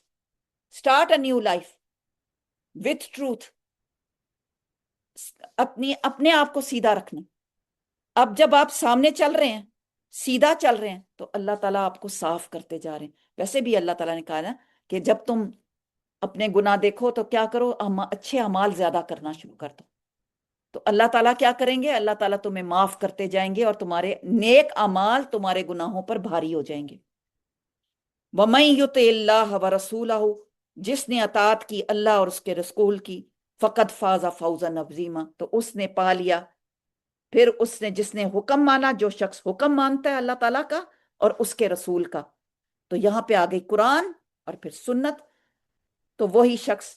Speaker 1: start a new life with truth۔ اپنے آپ کو سیدھا رکھنا۔ اب جب آپ سامنے چل رہے ہیں، سیدھا چل رہے ہیں، تو اللہ تعالیٰ آپ کو صاف کرتے جا رہے ہیں۔ ویسے بھی اللہ تعالیٰ نے کہا نا کہ جب تم اپنے گناہ دیکھو تو کیا کرو؟ اچھے اعمال زیادہ کرنا شروع کر دو، تو اللہ تعالیٰ کیا کریں گے؟ اللہ تعالیٰ تمہیں معاف کرتے جائیں گے، اور تمہارے نیک اعمال تمہارے گناہوں پر بھاری ہو جائیں گے۔ وَمَن يُطِعِ اللَّهَ وَرَسُولَهُ، جس نے اطاعت کی اللہ اور اس کے رسول کی، فقد فاز فوزا عظیما، تو اس نے پا لیا۔ پھر جس نے حکم مانا، جو شخص حکم مانتا ہے اللہ تعالیٰ کا اور اس کے رسول کا، تو یہاں پہ آ گئی قرآن اور پھر سنت، تو وہی شخص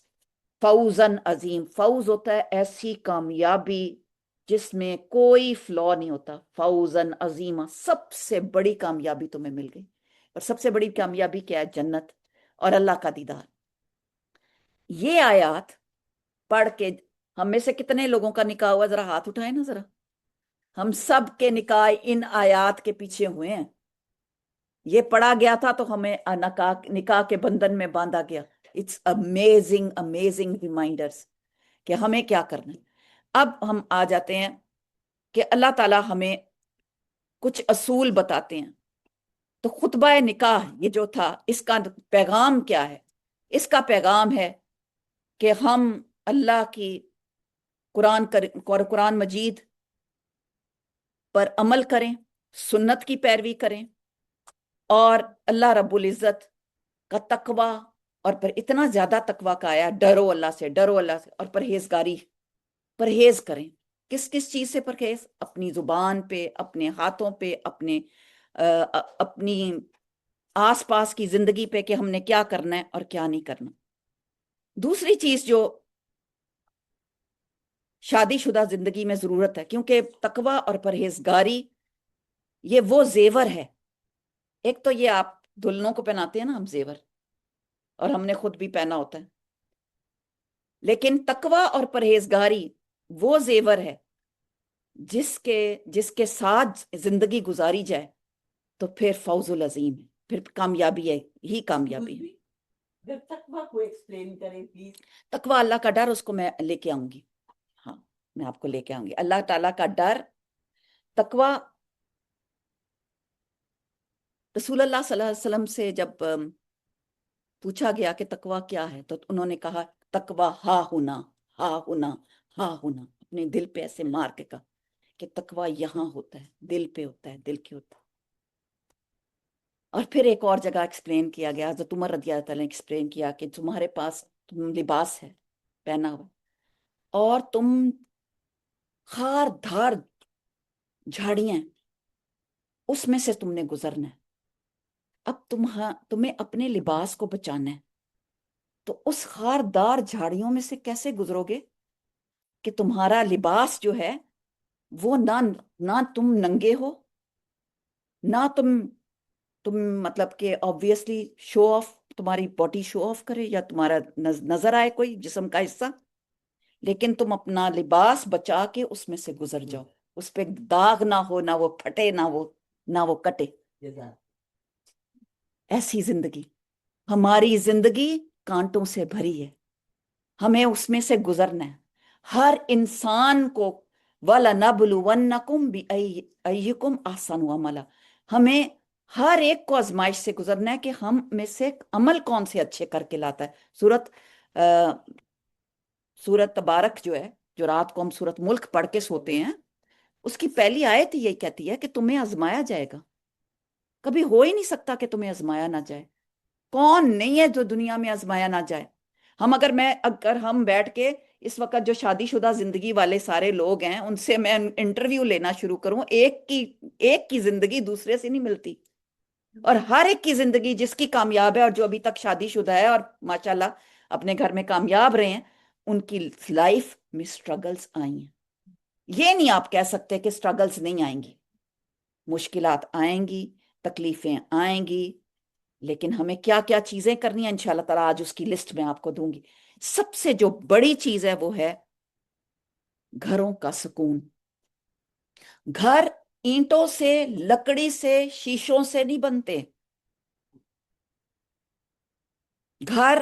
Speaker 1: فوزن عظیم۔ فوز ہوتا ہے ایسی کامیابی جس میں کوئی فلو نہیں ہوتا، فوزن عظیما، سب سے بڑی کامیابی تمہیں مل گئی۔ اور سب سے بڑی کامیابی کیا ہے؟ جنت اور اللہ کا دیدار۔ یہ آیات پڑھ کے ہم میں سے کتنے لوگوں کا نکاح ہوا؟ ذرا ہاتھ اٹھائیں نا ذرا، ہم سب کے نکاح ان آیات کے پیچھے ہوئے ہیں. یہ پڑھا گیا تھا تو ہمیں نکاح کے بندھن میں باندھا گیا. اٹس امیزنگ امیزنگ ریمائنڈرز کہ ہمیں کیا کرنا ہے. اب ہم آ جاتے ہیں کہ اللہ تعالیٰ ہمیں کچھ اصول بتاتے ہیں. تو خطبہ نکاح یہ جو تھا اس کا پیغام کیا ہے؟ اس کا پیغام ہے کہ ہم اللہ کی قرآن مجید پر عمل کریں، سنت کی پیروی کریں، اور اللہ رب العزت کا تقوی، اور پر اتنا زیادہ تقوی کا آیا، ڈرو اللہ سے، ڈرو اللہ سے، اور پرہیزگاری، پرہیز کریں. کس کس چیز سے پرہیز؟ اپنی زبان پہ، اپنے ہاتھوں پہ، اپنی آس پاس کی زندگی پہ کہ ہم نے کیا کرنا ہے اور کیا نہیں کرنا. دوسری چیز جو شادی شدہ زندگی میں ضرورت ہے، کیونکہ تقوی اور پرہیزگاری یہ وہ زیور ہے. ایک تو یہ آپ دلہنوں کو پہناتے ہیں نا ہم زیور، اور ہم نے خود بھی پہنا ہوتا ہے، لیکن تقوی اور پرہیزگاری وہ زیور ہے جس کے ساتھ زندگی گزاری جائے تو پھر فوز العظیم ہے، پھر کامیابی ہے ہی کامیابی ہے.
Speaker 2: تقویٰ کو ایکسپلین کریں پلیز.
Speaker 1: تقویٰ اللہ کا ڈر، اس کو میں لے کے آؤں گی. ہاں، میں آپ کو لے کے آؤں گی. اللہ تعالیٰ کا ڈر، تقویٰ. رسول اللہ صلی اللہ علیہ وسلم سے جب پوچھا گیا کہ تقویٰ کیا ہے، تو انہوں نے کہا تقویٰ ہا ہونا، ہا ہونا، ہا ہونا. اپنے دل پہ ایسے مار کے کہا کہ تقویٰ یہاں ہوتا ہے، دل پہ ہوتا ہے، دل کے ہوتا ہے. اور پھر ایک اور جگہ ایکسپلین کیا گیا، حضرت عمر رضی اللہ تعالیٰ نے ایکسپلین کیا کہ تمہارے پاس لباس ہے پہنا ہوا، اور تم خار دھار جھاڑیاں اس میں سے تم نے گزرنا ہے. اب تمہیں اپنے لباس کو بچانا ہے، تو اس خاردار جھاڑیوں میں سے کیسے گزرو گے کہ تمہارا لباس جو ہے وہ نہ تم ننگے ہو، نہ تم مطلب کہ آبویسلی شو آف، تمہاری باڈی شو آف کرے یا تمہارا نظر آئے کوئی جسم کا حصہ، لیکن تم اپنا لباس بچا کے اس میں سے گزر جاؤ، اس پہ داغ نہ ہو، نہ وہ پھٹے، نہ وہ کٹے. ایسی زندگی، ہماری زندگی کانٹوں سے بھری ہے، ہمیں اس میں سے گزرنا ہے. ہر انسان کو وَلَنَبْلُوَنَّكُمْ بِأَيِّكُمْ أَحْسَنُ عَمَلًا، ہمیں ہر ایک کو آزمائش سے گزرنا ہے کہ ہم میں سے عمل کون سے اچھے کر کے لاتا ہے. سورت تبارک جو ہے، جو رات کو ہم سورت ملک پڑھ کے سوتے ہیں، اس کی پہلی آیت یہی کہتی ہے کہ تمہیں آزمایا جائے گا. کبھی ہو ہی نہیں سکتا کہ تمہیں آزمایا نہ جائے. کون نہیں ہے جو دنیا میں آزمایا نہ جائے. اگر ہم بیٹھ کے اس وقت جو شادی شدہ زندگی والے سارے لوگ ہیں ان سے میں انٹرویو لینا شروع کروں، ایک کی زندگی دوسرے سے نہیں ملتی، اور ہر ایک کی زندگی جس کی کامیاب ہے اور جو ابھی تک شادی شدہ ہے اور ماشاءاللہ اپنے گھر میں کامیاب رہے ہیں، ان کی لائف میں سٹرگلز آئی ہیں. یہ نہیں آپ کہہ سکتے کہ سٹرگلز نہیں آئیں گی، مشکلات آئیں گی، تکلیفیں آئیں گی، لیکن ہمیں کیا کیا چیزیں کرنی ہیں انشاءاللہ تعالیٰ آج اس کی لسٹ میں آپ کو دوں گی. سب سے جو بڑی چیز ہے وہ ہے گھروں کا سکون. گھر اینٹوں سے، لکڑی سے، شیشوں سے نہیں بنتے. گھر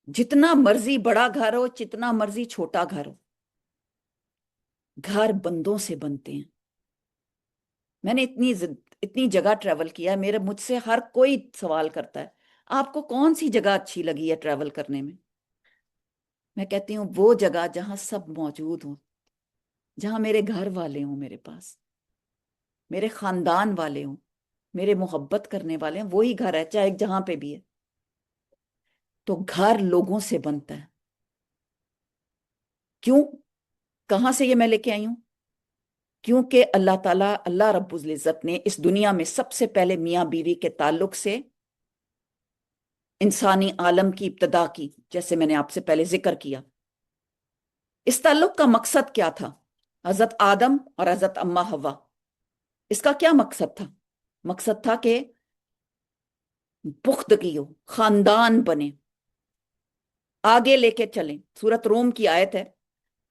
Speaker 1: جتنا مرضی بڑا گھر ہو، جتنا مرضی چھوٹا گھر ہو، گھر بندوں سے بنتے ہیں. میں نے اتنی جگہ ٹریول کیا ہے، مجھ سے ہر کوئی سوال کرتا ہے آپ کو کون سی جگہ اچھی لگی ہے ٹریول کرنے میں. میں کہتی ہوں وہ جگہ جہاں سب موجود ہوں، جہاں میرے گھر والے ہوں، میرے پاس میرے خاندان والے ہوں، میرے محبت کرنے والے ہیں، وہی گھر ہے چاہے جہاں پہ بھی ہے. تو گھر لوگوں سے بنتا ہے. کیوں؟ کہاں سے یہ میں لے کے آئی ہوں؟ کیونکہ اللہ تعالیٰ، اللہ رب العزت نے اس دنیا میں سب سے پہلے میاں بیوی کے تعلق سے انسانی عالم کی ابتدا کی، جیسے میں نے آپ سے پہلے ذکر کیا. اس تعلق کا مقصد کیا تھا؟ حضرت آدم اور حضرت اماں حوا، اس کا کیا مقصد تھا؟ مقصد تھا کہ پختگی ہو، خاندان بنے، آگے لے کے چلیں. سورت روم کی آیت ہے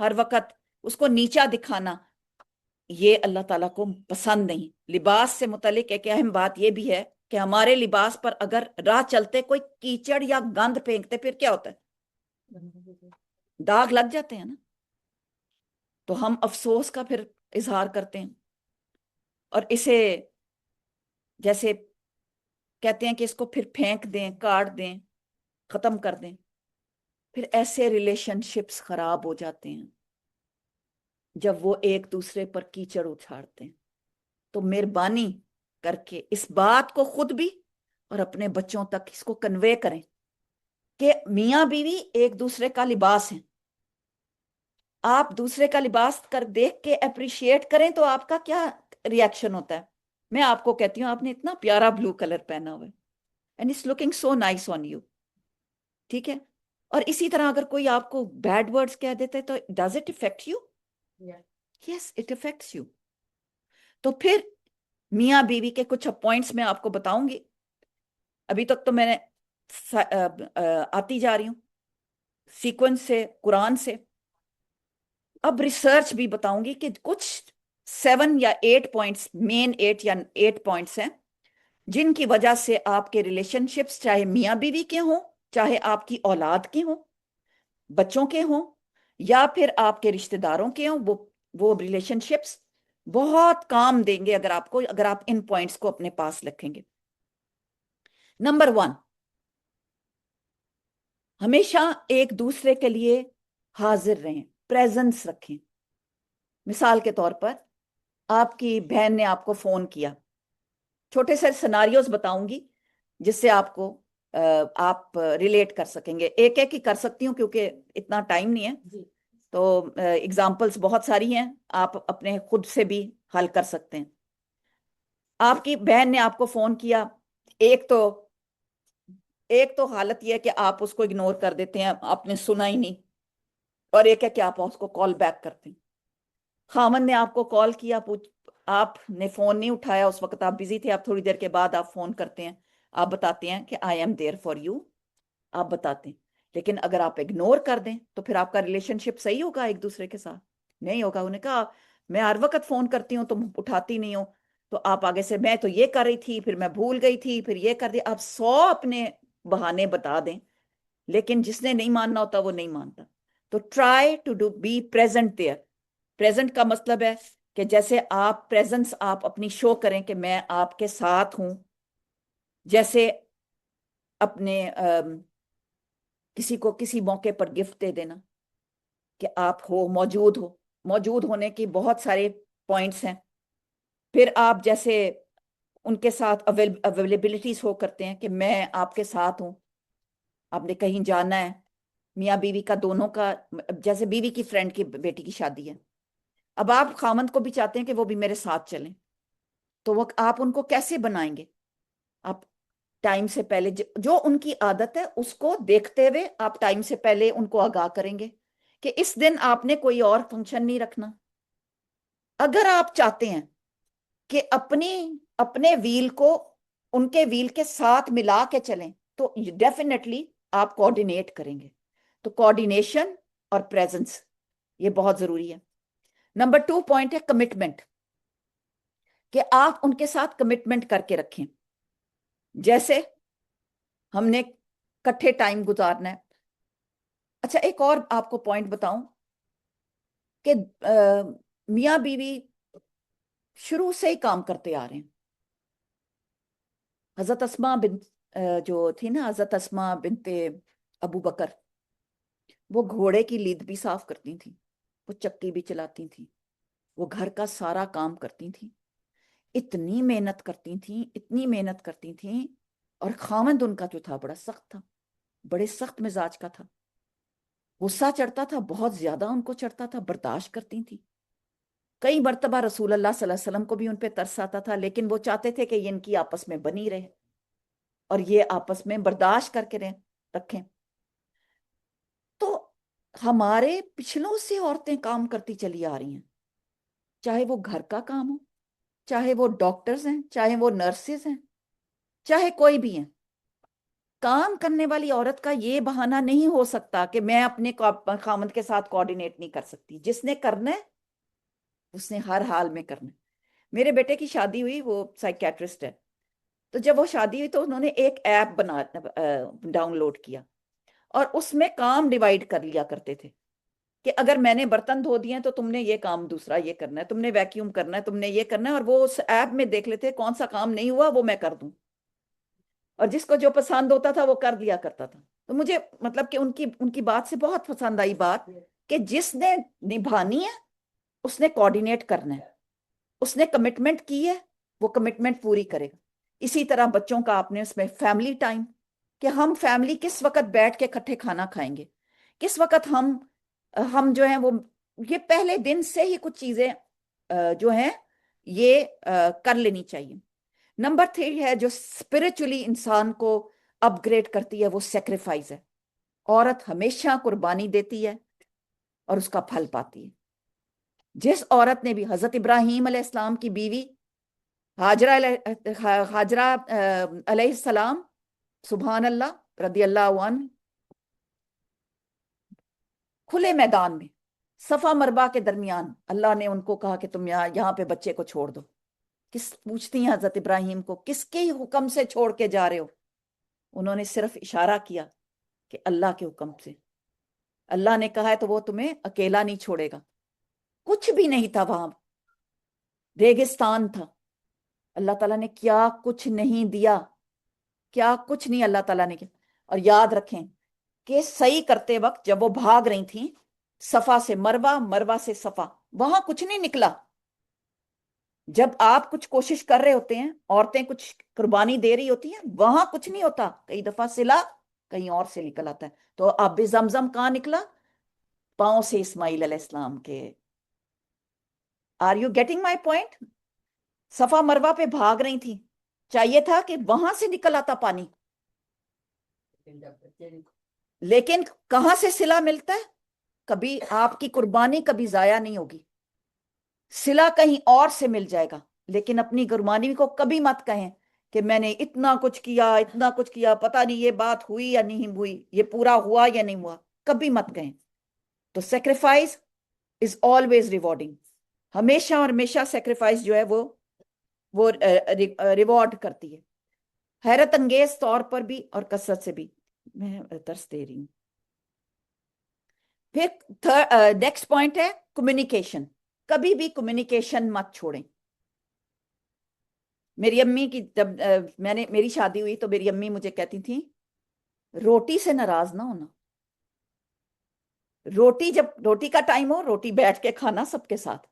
Speaker 1: ہر وقت اس کو نیچا دکھانا، یہ اللہ تعالیٰ کو پسند نہیں۔ لباس سے متعلق ایک اہم بات یہ بھی ہے کہ ہمارے لباس پر اگر راہ چلتے کوئی کیچڑ یا گند پھینکتے پھر کیا ہوتا ہے؟ داغ لگ جاتے ہیں نا، تو ہم افسوس کا پھر اظہار کرتے ہیں، اور اسے جیسے کہتے ہیں کہ اس کو پھر پھینک دیں، کاٹ دیں، ختم کر دیں، پھر ایسے ریلیشن شپس خراب ہو جاتے ہیں جب وہ ایک دوسرے پر کیچڑ اچھاڑتے ہیں۔ تو مہربانی کر کے اس بات کو خود بھی اور اپنے بچوں تک اس کو کنوے کریں کہ میاں بیوی ایک دوسرے کا لباس ہیں۔ آپ دوسرے کا لباس کر دیکھ کے اپریشیٹ کریں تو آپ کا کیا ریاکشن ہوتا ہے؟ میں آپ کو کہتی ہوں آپ نے اتنا پیارا بلو کلر پہنا ہوا ہے and it's looking so nice on you, ٹھیک ہے؟ اور اسی طرح اگر کوئی آپ کو بیڈ ورڈز کہہ دیتا ہے تو does it affect you? Yes it affects you. تو پھر میاں بیوی کے کچھ پوائنٹس میں آپ کو بتاؤں گی، ابھی تک تو میں نے آتی جا رہی ہوں سیکوینس سے، قرآن سے، اب ریسرچ بھی بتاؤں گی کہ کچھ 7 یا 8 پوائنٹس، مین 8 یا 8 پوائنٹس ہیں جن کی وجہ سے آپ کے ریلیشن شپس چاہے میاں بیوی کے ہوں، چاہے آپ کی اولاد کے ہوں، بچوں کے ہوں، یا پھر آپ کے رشتہ داروں کے ہوں، وہ ریلیشن شپس بہت کام دیں گے اگر آپ کو، اگر آپ ان پوائنٹس کو اپنے پاس رکھیں گے۔ نمبر 1، ہمیشہ ایک دوسرے کے لیے حاضر رہیں، پریزنس رکھیں۔ مثال کے طور پر آپ کی بہن نے آپ کو فون کیا، چھوٹے سے سیناریوز بتاؤں گی جس سے آپ کو آپ ریلیٹ کر سکیں گے، ایک ایک ہی کر سکتی ہوں کیونکہ اتنا ٹائم نہیں ہے، تو ایگزامپلس بہت ساری ہیں، آپ اپنے خود سے بھی حل کر سکتے ہیں۔ آپ کی بہن نے آپ کو فون کیا، ایک تو حالت یہ ہے کہ آپ اس کو اگنور کر دیتے ہیں، آپ نے سنا ہی نہیں، اور ایک ہے کہ آپ اس کو کال بیک کرتے ہیں۔ خامن نے آپ کو کال کیا، آپ نے فون نہیں اٹھایا، اس وقت آپ بزی تھے، آپ تھوڑی دیر کے بعد آپ فون کرتے ہیں، آپ بتاتے ہیں کہ I am there for you, آپ بتاتے ہیں۔ لیکن اگر آپ اگنور کر دیں تو پھر آپ کا ریلیشن شپ صحیح ہوگا ایک دوسرے کے ساتھ؟ نہیں ہوگا۔ انہیں کہا میں ہر وقت فون کرتی ہوں تم اٹھاتی نہیں ہو، تو آپ آگے سے میں تو یہ کر رہی تھی، پھر میں بھول گئی تھی، پھر یہ کر دیا، آپ 100 اپنے بہانے بتا دیں، لیکن جس نے نہیں ماننا ہوتا وہ نہیں مانتا۔ تو try to do be present there. Present کا مطلب ہے کہ جیسے آپ پریزنس آپ اپنی شو کریں کہ میں آپ کے ساتھ ہوں، جیسے اپنے کسی کو کسی موقع پر گفٹ دے دینا کہ آپ موجود ہونے کی بہت سارے پوائنٹس ہیں۔ پھر آپ جیسے ان کے ساتھ اویلیبلٹیز ہو کرتے ہیں کہ میں آپ کے ساتھ ہوں، آپ نے کہیں جانا ہے، میاں بیوی کا دونوں کا، جیسے بیوی کی فرینڈ کی بیٹی کی شادی ہے، اب آپ خامند کو بھی چاہتے ہیں کہ وہ بھی میرے ساتھ چلیں، تو وہ آپ ان کو کیسے بنائیں گے؟ آپ ٹائم سے پہلے جو ان کی عادت ہے اس کو دیکھتے ہوئے آپ ٹائم سے پہلے ان کو آگاہ کریں گے کہ اس دن آپ نے کوئی اور فنکشن نہیں رکھنا۔ اگر آپ چاہتے ہیں کہ اپنے ویل کو ان کے ویل کے ساتھ ملا کے چلیں تو ڈیفینیٹلی آپ کوآرڈینیٹ کریں گے۔ تو کوآرڈینیشن اور پریزنس یہ بہت ضروری ہے۔ نمبر 2 پوائنٹ ہے کمٹمنٹ، کہ آپ ان کے ساتھ کمٹمنٹ کر کے رکھیں، جیسے ہم نے کٹھے ٹائم گزارنا ہے۔ اچھا ایک اور آپ کو پوائنٹ بتاؤں کہ میاں بیوی شروع سے ہی کام کرتے آ رہے ہیں۔ حضرت اسماء جو تھی نا، حضرت اسماء بنت ابو بکر، وہ گھوڑے کی لید بھی صاف کرتی تھیں، وہ چکی بھی چلاتی تھیں، وہ گھر کا سارا کام کرتی تھیں، اتنی محنت کرتی تھیں، اتنی محنت کرتی تھیں، اور خامند ان کا جو تھا بڑا سخت تھا، بڑے سخت مزاج کا تھا، غصہ چڑھتا تھا، بہت زیادہ ان کو چڑھتا تھا، برداشت کرتی تھی۔ کئی مرتبہ رسول اللہ صلی اللہ علیہ وسلم کو بھی ان پہ ترس آتا تھا، لیکن وہ چاہتے تھے کہ یہ ان کی آپس میں بنی رہے اور یہ آپس میں برداشت کر کے رکھیں۔ تو ہمارے پچھلوں سے عورتیں کام کرتی چلی آ رہی ہیں، چاہے وہ گھر کا کام ہو، چاہے وہ ڈاکٹرز ہیں، چاہے وہ نرسز ہیں، چاہے کوئی بھی ہیں، کام کرنے والی عورت کا یہ بہانہ نہیں ہو سکتا کہ میں اپنے خامند کے ساتھ کوآرڈینیٹ نہیں کر سکتی. جس نے کرنا ہے اس نے ہر حال میں کرنا ہے. میرے بیٹے کی شادی ہوئی، وہ سائیکیٹرسٹ ہے، تو جب وہ شادی ہوئی تو انہوں نے ایک ایپ ڈاؤن لوڈ کیا، اور اس میں کام ڈیوائیڈ کر لیا کرتے تھے کہ اگر میں نے برتن دھو دیے تو تم نے یہ کام دوسرا یہ کرنا ہے، تم نے ویکیوم کرنا ہے، تم نے یہ کرنا ہے، اور وہ اس ایپ میں دیکھ لیتے کون سا کام نہیں ہوا وہ میں کر دوں، اور جس کو جو پسند ہوتا تھا وہ کر دیا کرتا تھا. تو مجھے مطلب کہ ان کی بات سے بہت پسند آئی بات کہ جس نے نبھانی ہے اس نے کوآرڈینیٹ کرنا ہے، اس نے کمٹمنٹ کی ہے وہ کمٹمنٹ پوری کرے گا. اسی طرح بچوں کا آپ نے اس میں فیملی ٹائم، کہ ہم فیملی کس وقت بیٹھ کے اکٹھے کھانا کھائیں گے، کس وقت ہم جو ہیں وہ یہ پہلے دن سے ہی کچھ چیزیں جو ہیں یہ کر لینی چاہیے. نمبر 3 ہے جو اسپرچولی انسان کو اپ گریڈ کرتی ہے، وہ سیکریفائز ہے. عورت ہمیشہ قربانی دیتی ہے اور اس کا پھل پاتی ہے. جس عورت نے بھی، حضرت ابراہیم علیہ السلام کی بیوی ہاجرہ علیہ السلام، سبحان اللہ رضی اللہ عنہ، کھلے میدان میں صفا مربع کے درمیان اللہ نے ان کو کہا کہ تم یہاں پہ بچے کو چھوڑ دو. پوچھتی ہیں حضرت ابراہیم کو کس کے حکم سے چھوڑ کے جا رہے ہو؟ انہوں نے صرف اشارہ کیا کہ اللہ کے حکم سے. اللہ نے کہا ہے تو وہ تمہیں اکیلا نہیں چھوڑے گا. کچھ بھی نہیں تھا وہاں، ریگستان تھا. اللہ تعالیٰ نے کیا کچھ نہیں دیا، کیا کچھ نہیں اللہ تعالیٰ نے کیا. اور یاد رکھیں کہ صحیح کرتے وقت جب وہ بھاگ رہی تھیں صفا سے مروہ، مروہ سے صفا، وہاں کچھ نہیں نکلا. جب آپ کچھ کوشش کر رہے ہوتے ہیں، عورتیں کچھ قربانی دے رہی ہوتی ہیں، وہاں کچھ نہیں ہوتا. کئی دفعہ صلہ کہیں اور سے نکل آتا ہے. تو آب زمزم کہاں نکلا؟ پاؤں سے اسماعیل علیہ السلام کے. Are you getting my point? Safa Marwah پہ بھاگ رہی تھی، چاہیے تھا کہ وہاں سے نکل آتا پانی، لیکن کہاں سے صلہ ملتا ہے؟ کبھی آپ کی قربانی کبھی ضائع نہیں ہوگی. صلہ کہیں اور سے مل جائے گا، لیکن اپنی قربانی کو کبھی مت کہیں کہ میں نے اتنا کچھ کیا پتہ نہیں یہ بات ہوئی یا نہیں ہوئی، یہ پورا ہوا یا نہیں ہوا، کبھی مت کہیں. تو سیکریفائس از آلویز ریوارڈنگ. ہمیشہ اور ہمیشہ سیکریفائس جو ہے وہ ریوارڈ کرتی ہے، حیرت انگیز طور پر بھی اور کثرت سے بھی. میں ترس دے رہی ہوں. پھر نیکسٹ پوائنٹ ہے کمیونیکیشن. کبھی بھی کمیونیکیشن مت چھوڑیں. میری امی کی جب میری شادی ہوئی تو میری امی مجھے کہتی تھی روٹی سے ناراض نہ ہونا. جب روٹی کا ٹائم ہو، روٹی بیٹھ کے کھانا سب کے ساتھ،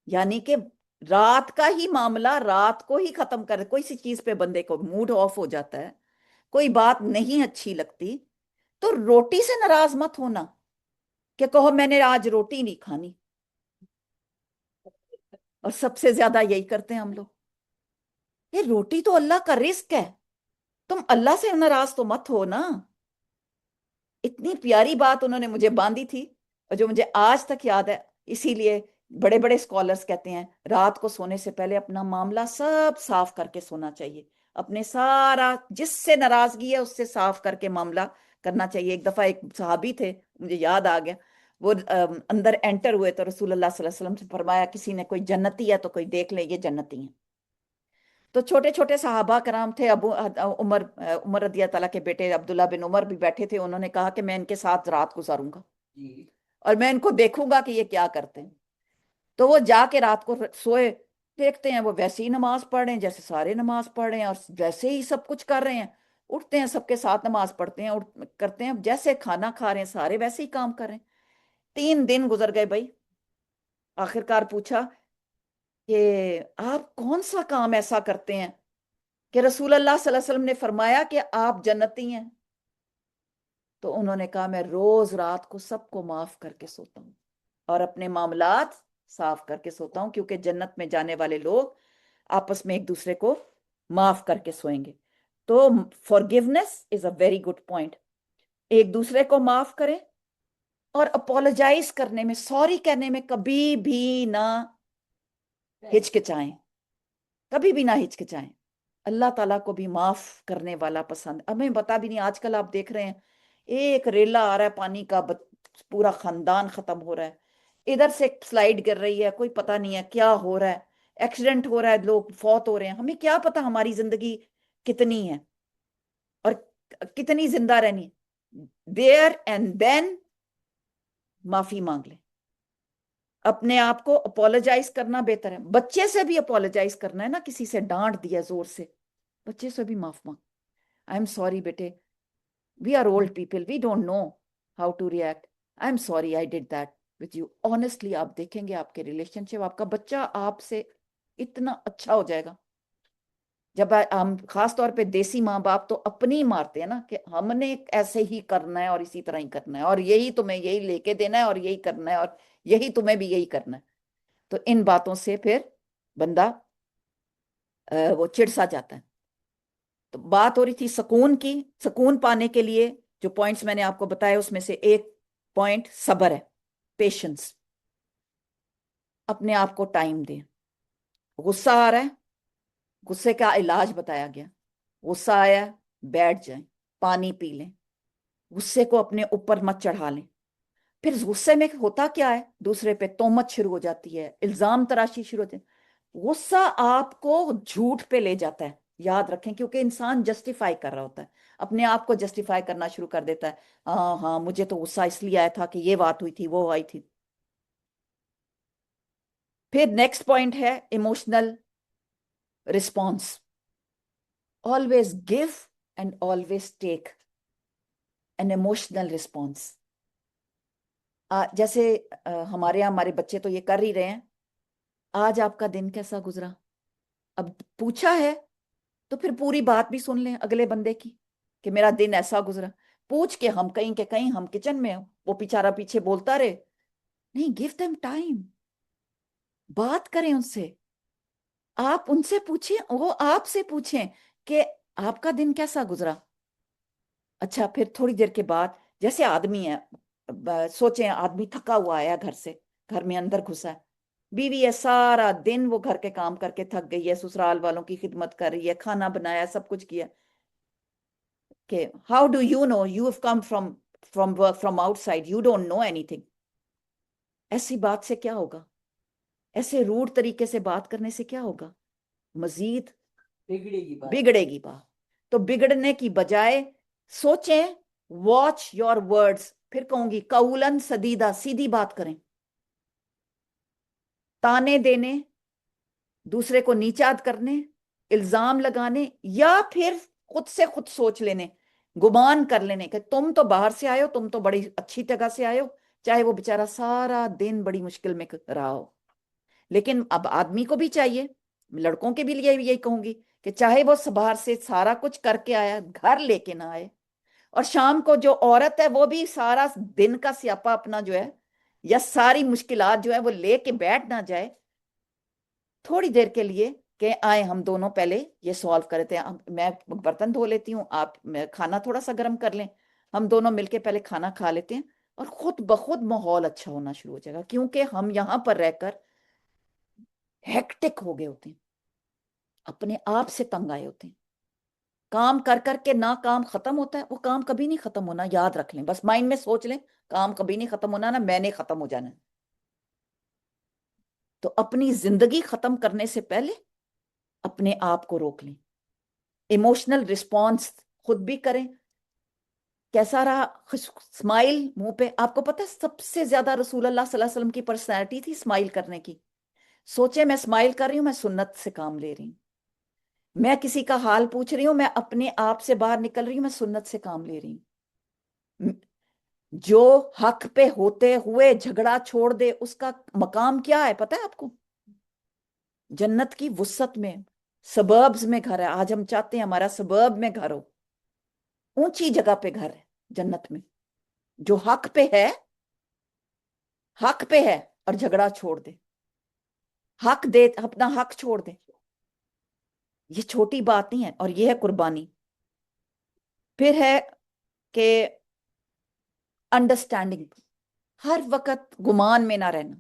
Speaker 1: یعنی کہ رات کا ہی معاملہ رات کو ہی ختم کر. کوئی سی چیز پہ بندے کو موڈ آف ہو جاتا ہے، کوئی بات نہیں اچھی لگتی، تو روٹی سے ناراض مت ہونا کہ کہو میں نے آج روٹی نہیں کھانی. اور سب سے زیادہ یہی کرتے ہیں ہم لوگ. یہ روٹی تو اللہ کا رزق ہے، تم اللہ سے ناراض تو مت ہو نا. اتنی پیاری بات انہوں نے مجھے باندھی تھی، اور جو مجھے آج تک یاد ہے. اسی لیے بڑے بڑے اسکالرز کہتے ہیں رات کو سونے سے پہلے اپنا معاملہ سب صاف کر کے سونا چاہیے. اپنے سارا جس سے ناراضگی ہے اس سے صاف کر کے معاملہ کرنا چاہیے. ایک دفعہ ایک صحابی تھے، مجھے یاد آ گیا، وہ اندر انٹر ہوئے تو رسول اللہ صلی اللہ علیہ وسلم سے فرمایا کسی نے کوئی جنتی ہے تو کوئی دیکھ لے یہ جنتی ہیں. تو چھوٹے چھوٹے صحابہ کرام تھے، عمر رضی اللہ تعالیٰ کے بیٹے عبداللہ بن عمر بھی بیٹھے تھے. انہوں نے کہا کہ میں ان کے ساتھ رات گزاروں گا اور میں ان کو دیکھوں گا کہ یہ کیا کرتے ہیں. تو وہ جا کے رات کو سوئے، دیکھتے ہیں وہ ویسے ہی نماز پڑھ رہے ہیں جیسے سارے نماز پڑھ رہے ہیں، اور ویسے ہی سب کچھ کر رہے ہیں. اٹھتے ہیں سب کے ساتھ نماز پڑھتے ہیں، کرتے ہیں جیسے کھانا کھا رہے ہیں، سارے ویسے ہی کام کر رہے ہیں. 3 دن گزر گئے بھائی. آخرکار پوچھا کہ آپ کون سا کام ایسا کرتے ہیں کہ رسول اللہ صلی اللہ علیہ وسلم نے فرمایا کہ آپ جنتی ہیں؟ تو انہوں نے کہا میں روز رات کو سب کو معاف کر کے سوتا ہوں اور اپنے معاملات صاف کر کے سوتا ہوں، کیونکہ جنت میں جانے والے لوگ آپس میں ایک دوسرے کو معاف کر کے سوئیں گے. تو forgiveness is a very good point. ایک دوسرے کو معاف کریں اور اپولوجائز کرنے میں، سوری کہنے میں کبھی بھی نہ ہچکچائیں، کبھی بھی نہ ہچکچائیں. اللہ تعالیٰ کو بھی معاف کرنے والا پسند. ہمیں بتا بھی نہیں, آج کل آپ دیکھ رہے ہیں ایک ریلا آ رہا ہے پانی کا, پورا خاندان ختم ہو رہا ہے, ادھر سے سلائیڈ کر رہی ہے, کوئی پتہ نہیں ہے کیا ہو رہا ہے, ایکسیڈنٹ ہو رہا ہے, لوگ فوت ہو رہے ہیں. ہمیں کیا پتا ہماری زندگی کتنی ہے اور کتنی زندہ رہنی ہے. دیر اینڈ دین معافی مانگ لیں, اپنے آپ کو اپولوجائز کرنا بہتر ہے. بچے سے بھی اپولوجائز کرنا ہے نا, کسی سے ڈانٹ دیا زور سے, بچے سے بھی معاف مانگ, آئی ایم سوری بیٹے, we are old people, we don't know how to react, I am sorry I did that with you. Honestly آپ دیکھیں گے آپ کے ریلیشن شپ, آپ کا بچہ آپ سے اتنا اچھا ہو جائے گا. جب ہم خاص طور پہ دیسی ماں باپ تو اپنی مارتے ہیں نا کہ ہم نے ایسے ہی کرنا ہے اور اسی طرح ہی کرنا ہے, اور یہی تمہیں یہی لے کے دینا ہے اور یہی کرنا ہے اور یہی تمہیں بھی یہی کرنا ہے. تو ان باتوں سے پھر بندہ وہ چڑ سا جاتا ہے. تو بات ہو رہی تھی سکون کی. سکون پانے کے لیے جو پوائنٹس میں نے آپ کو بتایا اس میں سے ایک پوائنٹ صبر ہے, پیشنس. اپنے آپ کو ٹائم دیں. غصہ آ رہا ہے, غصے کا علاج بتایا گیا. غصہ آیا, بیٹھ جائیں, پانی پی لیں, غصے کو اپنے اوپر مت چڑھا لیں. پھر غصے میں ہوتا کیا ہے, دوسرے پہ تہمت شروع ہو جاتی ہے, الزام تراشی شروع ہوتی ہے. غصہ آپ کو جھوٹ پہ لے جاتا ہے, یاد رکھیں, کیونکہ انسان جسٹیفائی کر رہا ہوتا ہے, اپنے آپ کو جسٹیفائی کرنا شروع کر دیتا ہے. ہاں ہاں مجھے تو غصہ اس لیے آیا تھا کہ یہ بات ہوئی تھی, وہ آئی تھی. پھر نیکسٹ پوائنٹ ہے emotional response. Always give and always take an emotional response. جیسے ہمارے یہاں ہمارے بچے تو یہ کر ہی رہے ہیں, آج آپ کا دن کیسا گزرا. اب پوچھا ہے تو پھر پوری بات بھی سن لیں اگلے بندے کی کہ میرا دن ایسا گزرا. پوچھ کے ہم کہیں کہ کہیں ہم کچن میں ہوں, وہ بیچارہ پیچھے بولتا رہے. نہیں, گیو دیم ٹائم, بات کریں ان سے. آپ ان سے پوچھیں, وہ آپ سے پوچھیں کہ آپ کا دن کیسا گزرا. اچھا, پھر تھوڑی دیر کے بعد, جیسے آدمی ہے, سوچیں آدمی تھکا ہوا آیا گھر سے, گھر میں اندر گھسا ہے, بیوی ہے سارا دن وہ گھر کے کام کر کے تھک گئی ہے, سسرال والوں کی خدمت کر رہی ہے, کھانا بنایا, سب کچھ کیا, کہ how do you know you have come from work from outside, you don't know anything. ایسی بات سے کیا ہوگا, ایسے روڈ طریقے سے بات کرنے سے کیا ہوگا, مزید بگڑے گی بات. تو بگڑنے کی بجائے سوچیں, واچ یور ورڈز. پھر کہوں گی قولن سدیدہ, سیدھی بات کریں. تانے دینے, دوسرے کو نیچاد کرنے, الزام لگانے, یا پھر خود سے خود سوچ لینے, گمان کر لینے کہ تم تو باہر سے آئے ہو, تم تو بڑی اچھی جگہ سے آئے ہو, چاہے وہ بیچارہ سارا دن بڑی مشکل میں رہا ہو. لیکن اب آدمی کو بھی چاہیے, لڑکوں کے بھی لیے یہی کہوں گی کہ چاہے وہ باہر سے سارا کچھ کر کے آیا, گھر لے کے نہ آئے, اور شام کو جو عورت ہے وہ بھی سارا دن کا سیاپا اپنا جو ہے یا ساری مشکلات جو ہے وہ لے کے بیٹھ نہ جائے. تھوڑی دیر کے لیے کہ آئے ہم دونوں پہلے یہ سولو کرتے ہیں, میں برتن دھو لیتی ہوں, آپ کھانا تھوڑا سا گرم کر لیں, ہم دونوں مل کے پہلے کھانا کھا لیتے ہیں, اور خود بخود ماحول اچھا ہونا شروع ہو جائے گا. کیونکہ ہم یہاں پر رہ کر ہیکٹک ہو گئے ہوتے ہیں, اپنے آپ سے تنگ آئے ہوتے ہیں. کام کر کر کے نہ کام ختم ہوتا ہے, وہ کام کبھی نہیں ختم ہونا, یاد رکھ لیں, بس مائنڈ میں سوچ لیں, کام کبھی نہیں ختم ہونا, نہ میں نے ختم ہو جانا ہے. تو اپنی زندگی ختم کرنے سے پہلے اپنے آپ کو روک لیں. ایموشنل رسپانس خود بھی کریں. کیسا رہا اسمائل منہ پہ, آپ کو پتہ ہے سب سے زیادہ رسول اللہ صلی اللہ علیہ وسلم کی پرسنالٹی تھی اسمائل کرنے کی. سوچیں میں اسمائل کر رہی ہوں, میں سنت سے کام لے رہی ہوں. میں کسی کا حال پوچھ رہی ہوں, میں اپنے آپ سے باہر نکل رہی ہوں, میں سنت سے کام لے رہی ہوں. جو حق پہ ہوتے ہوئے جھگڑا چھوڑ دے اس کا مقام کیا ہے پتہ ہے آپ کو, جنت کی وسعت میں, سبربز میں گھر ہے. آج ہم چاہتے ہیں ہمارا سبرب میں گھر ہو, اونچی جگہ پہ گھر ہے جنت میں. جو حق پہ ہے, حق پہ ہے اور جھگڑا چھوڑ دے, حق دے, اپنا حق چھوڑ دے, یہ چھوٹی بات نہیں ہے, اور یہ ہے قربانی. پھر ہے کہ انڈرسٹینڈنگ, ہر وقت گمان میں نہ رہنا,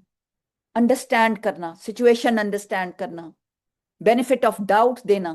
Speaker 1: انڈرسٹینڈ کرنا, سچویشن انڈرسٹینڈ کرنا, بینیفٹ آف ڈاؤٹ دینا.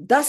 Speaker 1: 10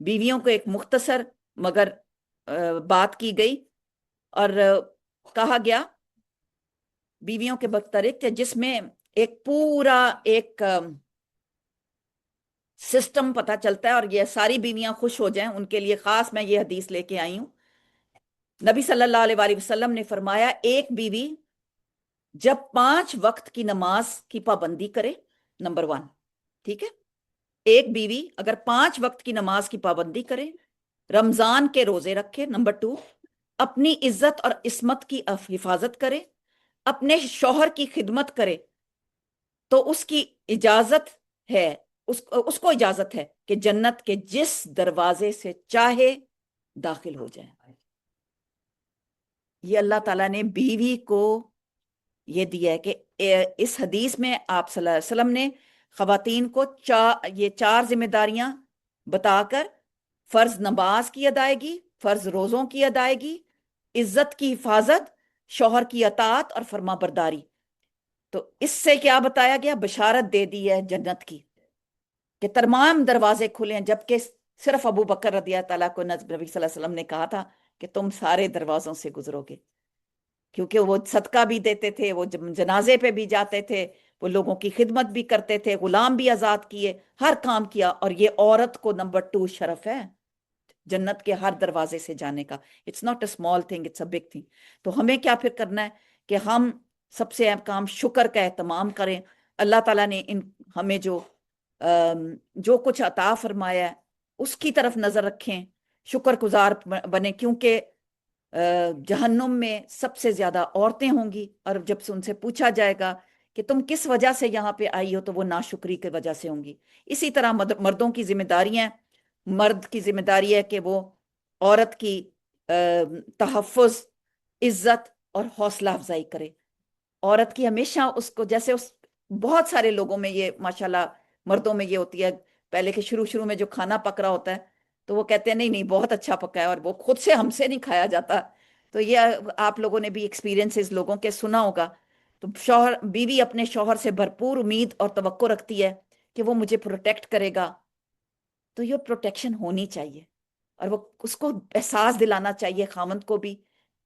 Speaker 1: بیویوں کو ایک مختصر مگر بات کی گئی اور کہا گیا بیویوں کے متعلق جس میں ایک پورا ایک سسٹم پتہ چلتا ہے، اور یہ ساری بیویاں خوش ہو جائیں ان کے لیے خاص میں یہ حدیث لے کے آئی ہوں۔ نبی صلی اللہ علیہ وآلہ وسلم نے فرمایا ایک بیوی جب 5 وقت کی نماز کی پابندی کرے، نمبر 1، ٹھیک ہے، ایک بیوی اگر 5 وقت کی نماز کی پابندی کرے، رمضان کے روزے رکھے، نمبر 2، اپنی عزت اور عصمت کی حفاظت کرے، اپنے شوہر کی خدمت کرے، تو اس کی اجازت ہے، اس کو اجازت ہے کہ جنت کے جس دروازے سے چاہے داخل ہو جائے۔ یہ اللہ تعالیٰ نے بیوی کو یہ دیا ہے کہ اس حدیث میں آپ صلی اللہ علیہ وسلم نے خواتین کو یہ 4 ذمہ داریاں بتا کر فرض نماز کی ادائیگی، فرض روزوں کی ادائیگی، عزت کی حفاظت، شوہر کی اطاعت اور فرما برداری، تو اس سے کیا بتایا گیا؟ بشارت دے دی ہے جنت کی کہ تمام دروازے کھلے ہیں، جبکہ صرف ابو بکر رضی اللہ تعالیٰ کو نبی صلی اللہ علیہ وسلم نے کہا تھا کہ تم سارے دروازوں سے گزرو گے، کیونکہ وہ صدقہ بھی دیتے تھے، وہ جنازے پہ بھی جاتے تھے، وہ لوگوں کی خدمت بھی کرتے تھے، غلام بھی آزاد کیے، ہر کام کیا، اور یہ عورت کو نمبر 2 شرف ہے جنت کے ہر دروازے سے جانے کا۔ It's not a small thing, it's a big thing. تو ہمیں کیا پھر کرنا ہے کہ ہم سب سے اہم کام شکر کا اہتمام کریں۔ اللہ تعالیٰ نے ہمیں جو کچھ عطا فرمایا ہے اس کی طرف نظر رکھیں، شکر گزار بنیں، کیونکہ جہنم میں سب سے زیادہ عورتیں ہوں گی، اور جب سے ان سے پوچھا جائے گا کہ تم کس وجہ سے یہاں پہ آئی ہو، تو وہ ناشکری کی وجہ سے ہوں گی۔ اسی طرح مردوں کی ذمہ داریاں، مرد کی ذمہ داری ہے کہ وہ عورت کی تحفظ، عزت اور حوصلہ افزائی کرے۔ عورت کی ہمیشہ اس کو جیسے بہت سارے لوگوں میں یہ ماشاءاللہ مردوں میں یہ ہوتی ہے، پہلے کے شروع میں جو کھانا پک رہا ہوتا ہے تو وہ کہتے ہیں نہیں بہت اچھا پکا ہے، اور وہ خود سے ہم سے نہیں کھایا جاتا۔ تو یہ آپ لوگوں نے بھی ایکسپیرینسز لوگوں کے سنا ہوگا۔ تو بیوی اپنے شوہر سے بھرپور امید اور توقع رکھتی ہے کہ وہ مجھے پروٹیکٹ کرے گا، تو یہ پروٹیکشن ہونی چاہیے، اور وہ اس کو احساس دلانا چاہیے خاوند کو بھی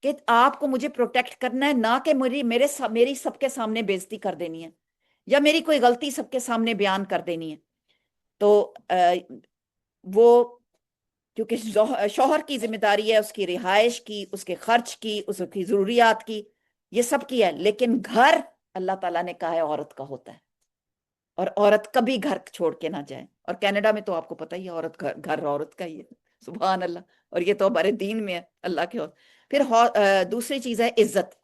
Speaker 1: کہ آپ کو مجھے پروٹیکٹ کرنا ہے، نہ کہ میری سب کے سامنے بےزتی کر دینی ہے، یا میری کوئی غلطی سب کے سامنے بیان کر دینی ہے۔ تو وہ کیونکہ شوہر کی ذمہ داری ہے اس کی رہائش کی، اس کے خرچ کی، اس کی ضروریات کی، یہ سب کی ہے، لیکن گھر اللہ تعالیٰ نے کہا ہے عورت کا ہوتا ہے، اور عورت کبھی گھر چھوڑ کے نہ جائے۔ اور کینیڈا میں تو آپ کو پتہ ہی ہے عورت گھر عورت کا ہی ہے، سبحان اللہ، اور یہ تو ہمارے دین میں ہے اللہ کے۔ پھر دوسری چیز ہے عزت۔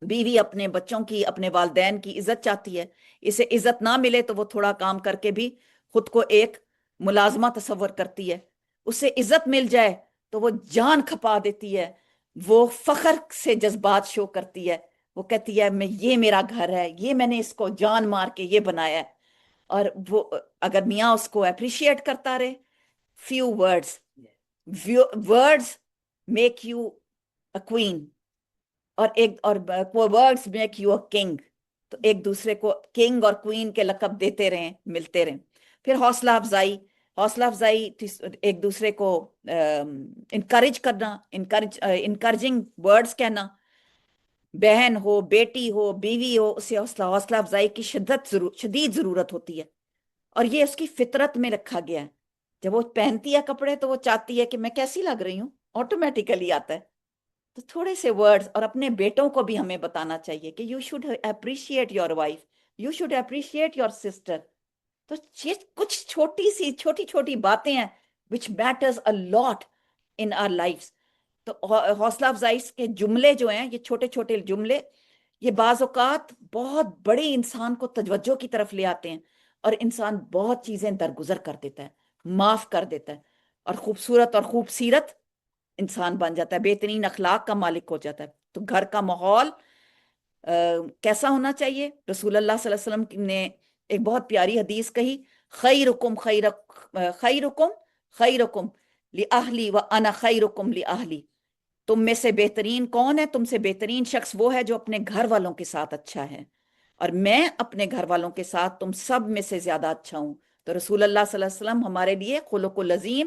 Speaker 1: بیوی اپنے بچوں کی، اپنے والدین کی عزت چاہتی ہے، اسے عزت نہ ملے تو وہ تھوڑا کام کر کے بھی خود کو ایک ملازمہ تصور کرتی ہے، اسے عزت مل جائے تو وہ جان کھپا دیتی ہے، وہ فخر سے جذبات شو کرتی ہے، وہ کہتی ہے یہ میرا گھر ہے، یہ میں نے اس کو جان مار کے یہ بنایا ہے۔ اور وہ اگر میاں اس کو اپریشیٹ کرتا رہے، few words make you a queen، اور words make you a king، تو ایک دوسرے کو کنگ اور کوئین کے لقب دیتے رہیں، ملتے رہیں۔ پھر حوصلہ افزائی، ایک دوسرے کو انکریج کرنا، انکریجنگ ورڈز کہنا، بہن ہو، بیٹی ہو، بیوی ہو، اسے حوصلہ افزائی کی شدید ضرورت ہوتی ہے، اور یہ اس کی فطرت میں رکھا گیا ہے۔ جب وہ پہنتی ہے کپڑے تو وہ چاہتی ہے کہ میں کیسی لگ رہی ہوں، آٹومیٹیکلی آتا ہے۔ تو تھوڑے سے ورڈز، اور اپنے بیٹوں کو بھی ہمیں بتانا چاہیے کہ you should appreciate your wife, you should appreciate your sister. تو یہ کچھ چھوٹی چھوٹی باتیں ہیں which matters a lot in our lives۔ تو حوصلہ افزائی کے جملے جو ہیں، یہ چھوٹے چھوٹے جملے، یہ بعض اوقات بہت بڑے انسان کو توجہ کی طرف لے آتے ہیں، اور انسان بہت چیزیں درگزر کر دیتا ہے، معاف کر دیتا ہے، اور خوبصورت اور خوب سیرت انسان بن جاتا ہے، بہترین اخلاق کا مالک ہو جاتا ہے۔ تو گھر کا ماحول کیسا ہونا چاہیے؟ رسول اللہ صلی اللہ علیہ وسلم نے ایک بہت پیاری حدیث کہی، خیرکم خیرکم لأہلی وانا خیرکم لأہلی۔ تم میں سے بہترین کون ہے؟ تم سے بہترین شخص وہ ہے جو اپنے گھر والوں کے ساتھ اچھا ہے، اور میں اپنے گھر والوں کے ساتھ تم سب میں سے زیادہ اچھا ہوں۔ تو رسول اللہ صلی اللہ علیہ وسلم ہمارے لیے خلق العظیم،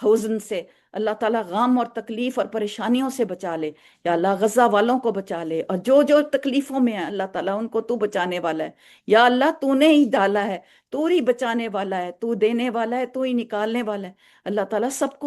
Speaker 1: حزن سے، اللہ تعالیٰ غم اور تکلیف اور پریشانیوں سے بچا لے، یا اللہ غزہ والوں کو بچا لے، اور جو جو تکلیفوں میں ہیں اللہ تعالیٰ ان کو تو بچانے والا ہے، یا اللہ تو نے ہی ڈالا ہے، تو ہی بچانے والا ہے، تو دینے والا ہے، تو ہی نکالنے والا ہے، اللہ تعالیٰ سب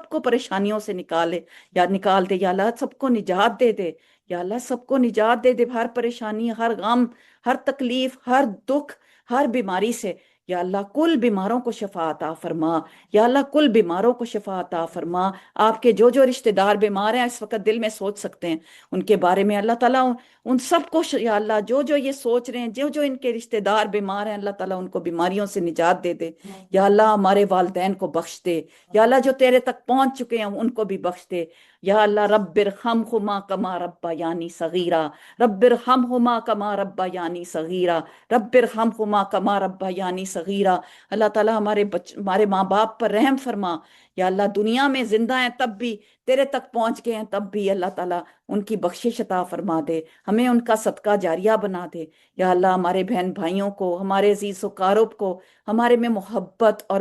Speaker 1: کو پریشانیوں سے نکالے، یا نکال دے، یا اللہ سب کو نجات دے دے، یا اللہ سب کو نجات دے دے، ہر پریشانی، ہر غم، ہر تکلیف، ہر دکھ، ہر بیماری سے، یا اللہ کل بیماروں کو شفا عطا فرما، یا اللہ کل بیماروں کو شفا عطا فرما۔ آپ کے جو جو رشتہ دار بیمار ہیں اس وقت دل میں سوچ سکتے ہیں ان کے بارے میں، اللہ تعالیٰ ان سب کو یا اللہ جو جو یہ سوچ رہے ہیں، جو جو ان کے رشتہ دار بیمار ہیں، اللہ تعالیٰ ان کو بیماریوں سے نجات دے دے، یا اللہ ہمارے والدین کو بخش دے، یا اللہ جو تیرے تک پہنچ چکے ہیں ان کو بھی بخش دے، یا اللہ رب ارحمہما کما ربیانی صغیرا، رب ارحمہما کما ربیانی صغیرا، رب ارحمہما کما ربیانی صغیرا۔ اللہ تعالیٰ ہمارے ماں باپ پر رحم فرما، یا اللہ دنیا میں زندہ ہیں تب بھی، تیرے تک پہنچ گئے ہیں تب بھی، اللہ تعالیٰ ان کی بخشش عطا فرما دے، ہمیں ان کا صدقہ جاریہ بنا دے، یا اللہ ہمارے بہن بھائیوں کو، ہمارے عزیز و قارب کو، ہمارے میں محبت اور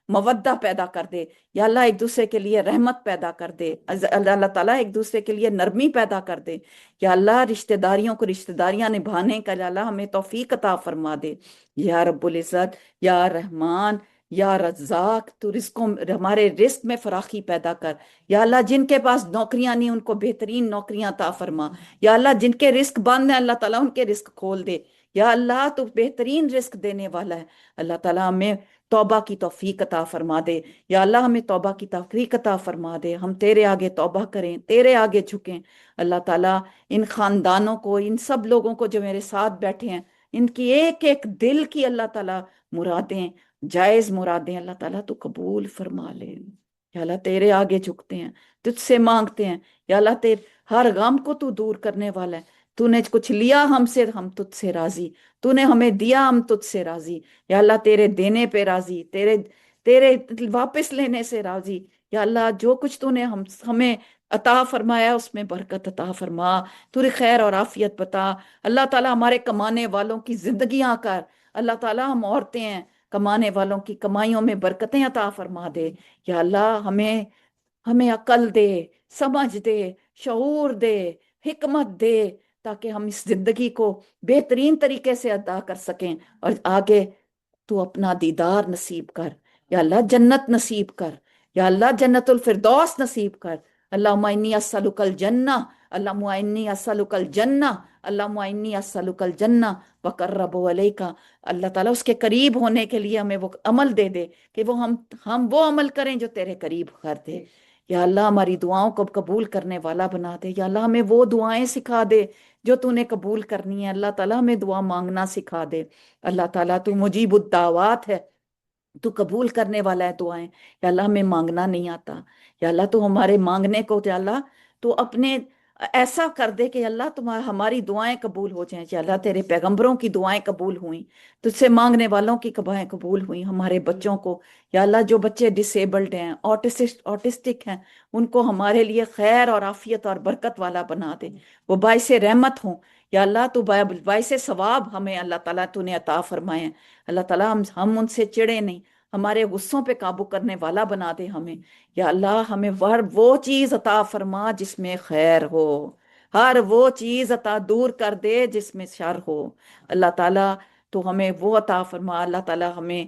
Speaker 1: مودہ پیدا کر دے، یا اللہ ایک دوسرے کے لیے رحمت پیدا کر دے، اللہ تعالیٰ ایک دوسرے کے لیے نرمی پیدا کر دے، یا اللہ رشتہ داریوں کو رشتہ داریاں نبھانے کا، یا اللہ ہمیں توفیق عطا فرما دے، یا رب العزت، یا رحمان، یا رزاق، تو ہمارے رزق میں فراخی پیدا کر، یا اللہ جن کے پاس نوکریاں نہیں ان کو بہترین نوکریاں عطا فرما، یا اللہ جن کے رزق بند ہیں اللہ تعالیٰ ان کے رزق کھول دے، یا اللہ تو بہترین رزق دینے والا ہے، اللہ تعالیٰ ہمیں توبہ کی توفیق عطا فرما دے، یا اللہ ہمیں توبہ کی توفیق عطا فرما دے، ہم تیرے آگے توبہ کریں، تیرے آگے جھکیں، اللہ تعالیٰ ان خاندانوں کو، ان سب لوگوں کو جو میرے ساتھ بیٹھے ہیں، ان کی ایک ایک دل کی اللہ تعالیٰ مرادیں، جائز مرادیں اللہ تعالیٰ تو قبول فرما لے، یا اللہ تیرے آگے جھکتے ہیں، تجھ سے مانگتے ہیں، یا اللہ ہر غم کو تو دور کرنے والا ہے، تو نے کچھ لیا ہم سے، ہم تجھ سے راضی، تو نے ہمیں دیا ہم تجھ سے راضی، یا اللہ تیرے دینے پہ راضی، تیرے واپس لینے سے راضی، یا اللہ جو کچھ تو نے ہمیں عطا فرمایا اس میں برکت عطا فرما، تو خیر اور عافیت بتا، اللہ تعالیٰ ہمارے کمانے والوں کی زندگیاں کر، اللہ تعالیٰ ہم عورتیں ہیں، کمانے والوں کی کمائیوں میں برکتیں عطا فرما دے، یا اللہ ہمیں عقل دے، سمجھ دے، شعور دے، حکمت دے، تاکہ ہم اس زندگی کو بہترین طریقے سے ادا کر سکیں، اور آگے تو اپنا دیدار نصیب کر، یا اللہ جنت نصیب کر، یا اللہ جنت الفردوس نصیب کر، اللہم انی اسألک الجنہ، اللہم انی اسألک الجنہ، اللہم انی اسألک الجنہ وقرب علیکہ، اللہ تعالیٰ اس کے قریب ہونے کے لیے ہمیں وہ عمل دے دے کہ ہم وہ عمل کریں جو تیرے قریب کر دے، یا اللہ ہماری دعاؤں کو قبول کرنے والا بنا دے، یا اللہ ہمیں وہ دعائیں سکھا دے جو تو نے قبول کرنی ہے، اللہ تعالیٰ ہمیں دعا مانگنا سکھا دے، اللہ تعالیٰ تو مجیب الدعوات ہے، تو قبول کرنے والا ہے دعائیں، یا اللہ ہمیں مانگنا نہیں آتا، یا اللہ تو ہمارے مانگنے کو، یا اللہ تو اپنے ایسا کر دے کہ اللہ ہماری دعائیں قبول ہو جائیں، یا اللہ تیرے پیغمبروں کی دعائیں قبول ہوئیں، تجھ سے مانگنے والوں کی دعائیں قبول ہوئیں، ہمارے بچوں کو، یا اللہ جو بچے ڈسیبلڈ ہیں، آٹسٹک ہیں، ان کو ہمارے لیے خیر اور عافیت اور برکت والا بنا دے، وہ باعث رحمت ہوں، یا اللہ تو باعث ثواب ہمیں اللہ تعالیٰ تو نے عطا فرمائے ہیں، اللہ تعالیٰ ہم ان سے چڑے نہیں، ہمارے غصوں پہ قابو کرنے والا بنا دے ہمیں، یا اللہ ہمیں وہ چیز عطا فرما جس میں خیر ہو، ہر وہ چیز عطا دور کر دے جس میں شر ہو، اللہ تعالیٰ تو ہمیں وہ عطا فرما، اللہ تعالیٰ ہمیں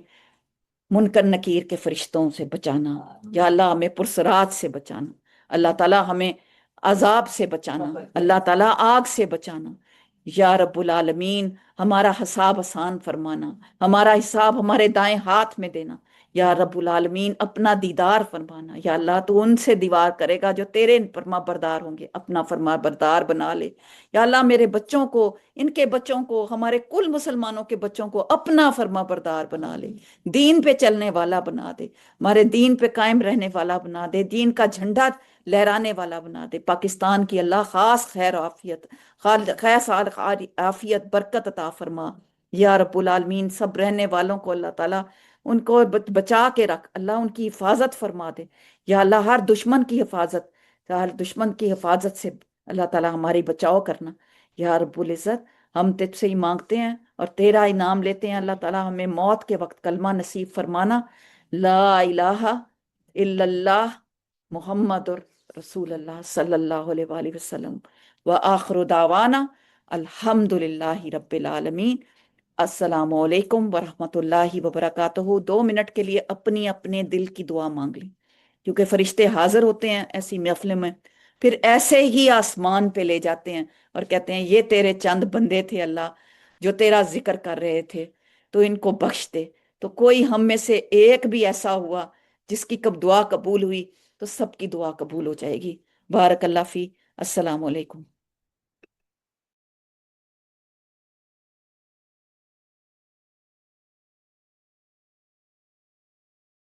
Speaker 1: منکر نکیر کے فرشتوں سے بچانا، یا اللہ ہمیں پرسرات سے بچانا، اللہ تعالیٰ ہمیں عذاب سے بچانا، اللہ تعالیٰ آگ سے بچانا، یا رب العالمین ہمارا حساب آسان فرمانا، ہمارا حساب ہمارے دائیں ہاتھ میں دینا، یا رب العالمین اپنا دیدار فرمانا، یا اللہ تو ان سے دیوار کرے گا جو تیرے فرما بردار ہوں گے، اپنا فرما بردار بنا لے، یا اللہ میرے بچوں کو، ان کے بچوں کو، ہمارے کل مسلمانوں کے بچوں کو اپنا فرما بردار بنا لے، دین پہ چلنے والا بنا دے، ہمارے دین پہ قائم رہنے والا بنا دے، دین کا جھنڈا لہرانے والا بنا دے، پاکستان کی اللہ خاص خیر و عافیت، خاص عافیت برکت عطا فرما، یا رب العالمین سب رہنے والوں کو اللہ تعالیٰ ان کو بچا کے رکھ، اللہ ان کی حفاظت فرما دے، یا اللہ ہر دشمن کی حفاظت سے اللہ تعالیٰ ہماری بچاؤ کرنا، یا رب العزت ہم تجھ سے ہی مانگتے ہیں اور تیرا انعام لیتے ہیں، اللہ تعالیٰ ہمیں موت کے وقت کلمہ نصیب فرمانا، لا الہ الا اللہ محمد رسول اللہ صلی اللہ علیہ وآلہ وسلم وآخر دعوانا الحمد للہ رب العالمین۔ السلام علیکم ورحمۃ اللہ وبرکاتہ۔ 2 منٹ کے لیے اپنی اپنے دل کی دعا مانگ لیں، کیونکہ فرشتے حاضر ہوتے ہیں ایسی محفل میں، پھر ایسے ہی آسمان پہ لے جاتے ہیں اور کہتے ہیں یہ تیرے چند بندے تھے اللہ جو تیرا ذکر کر رہے تھے، تو ان کو بخش دے۔ تو کوئی ہم میں سے ایک بھی ایسا ہوا جس کی کب دعا قبول ہوئی، تو سب کی دعا قبول ہو جائے گی۔ بارک اللہ فی۔ السلام علیکم۔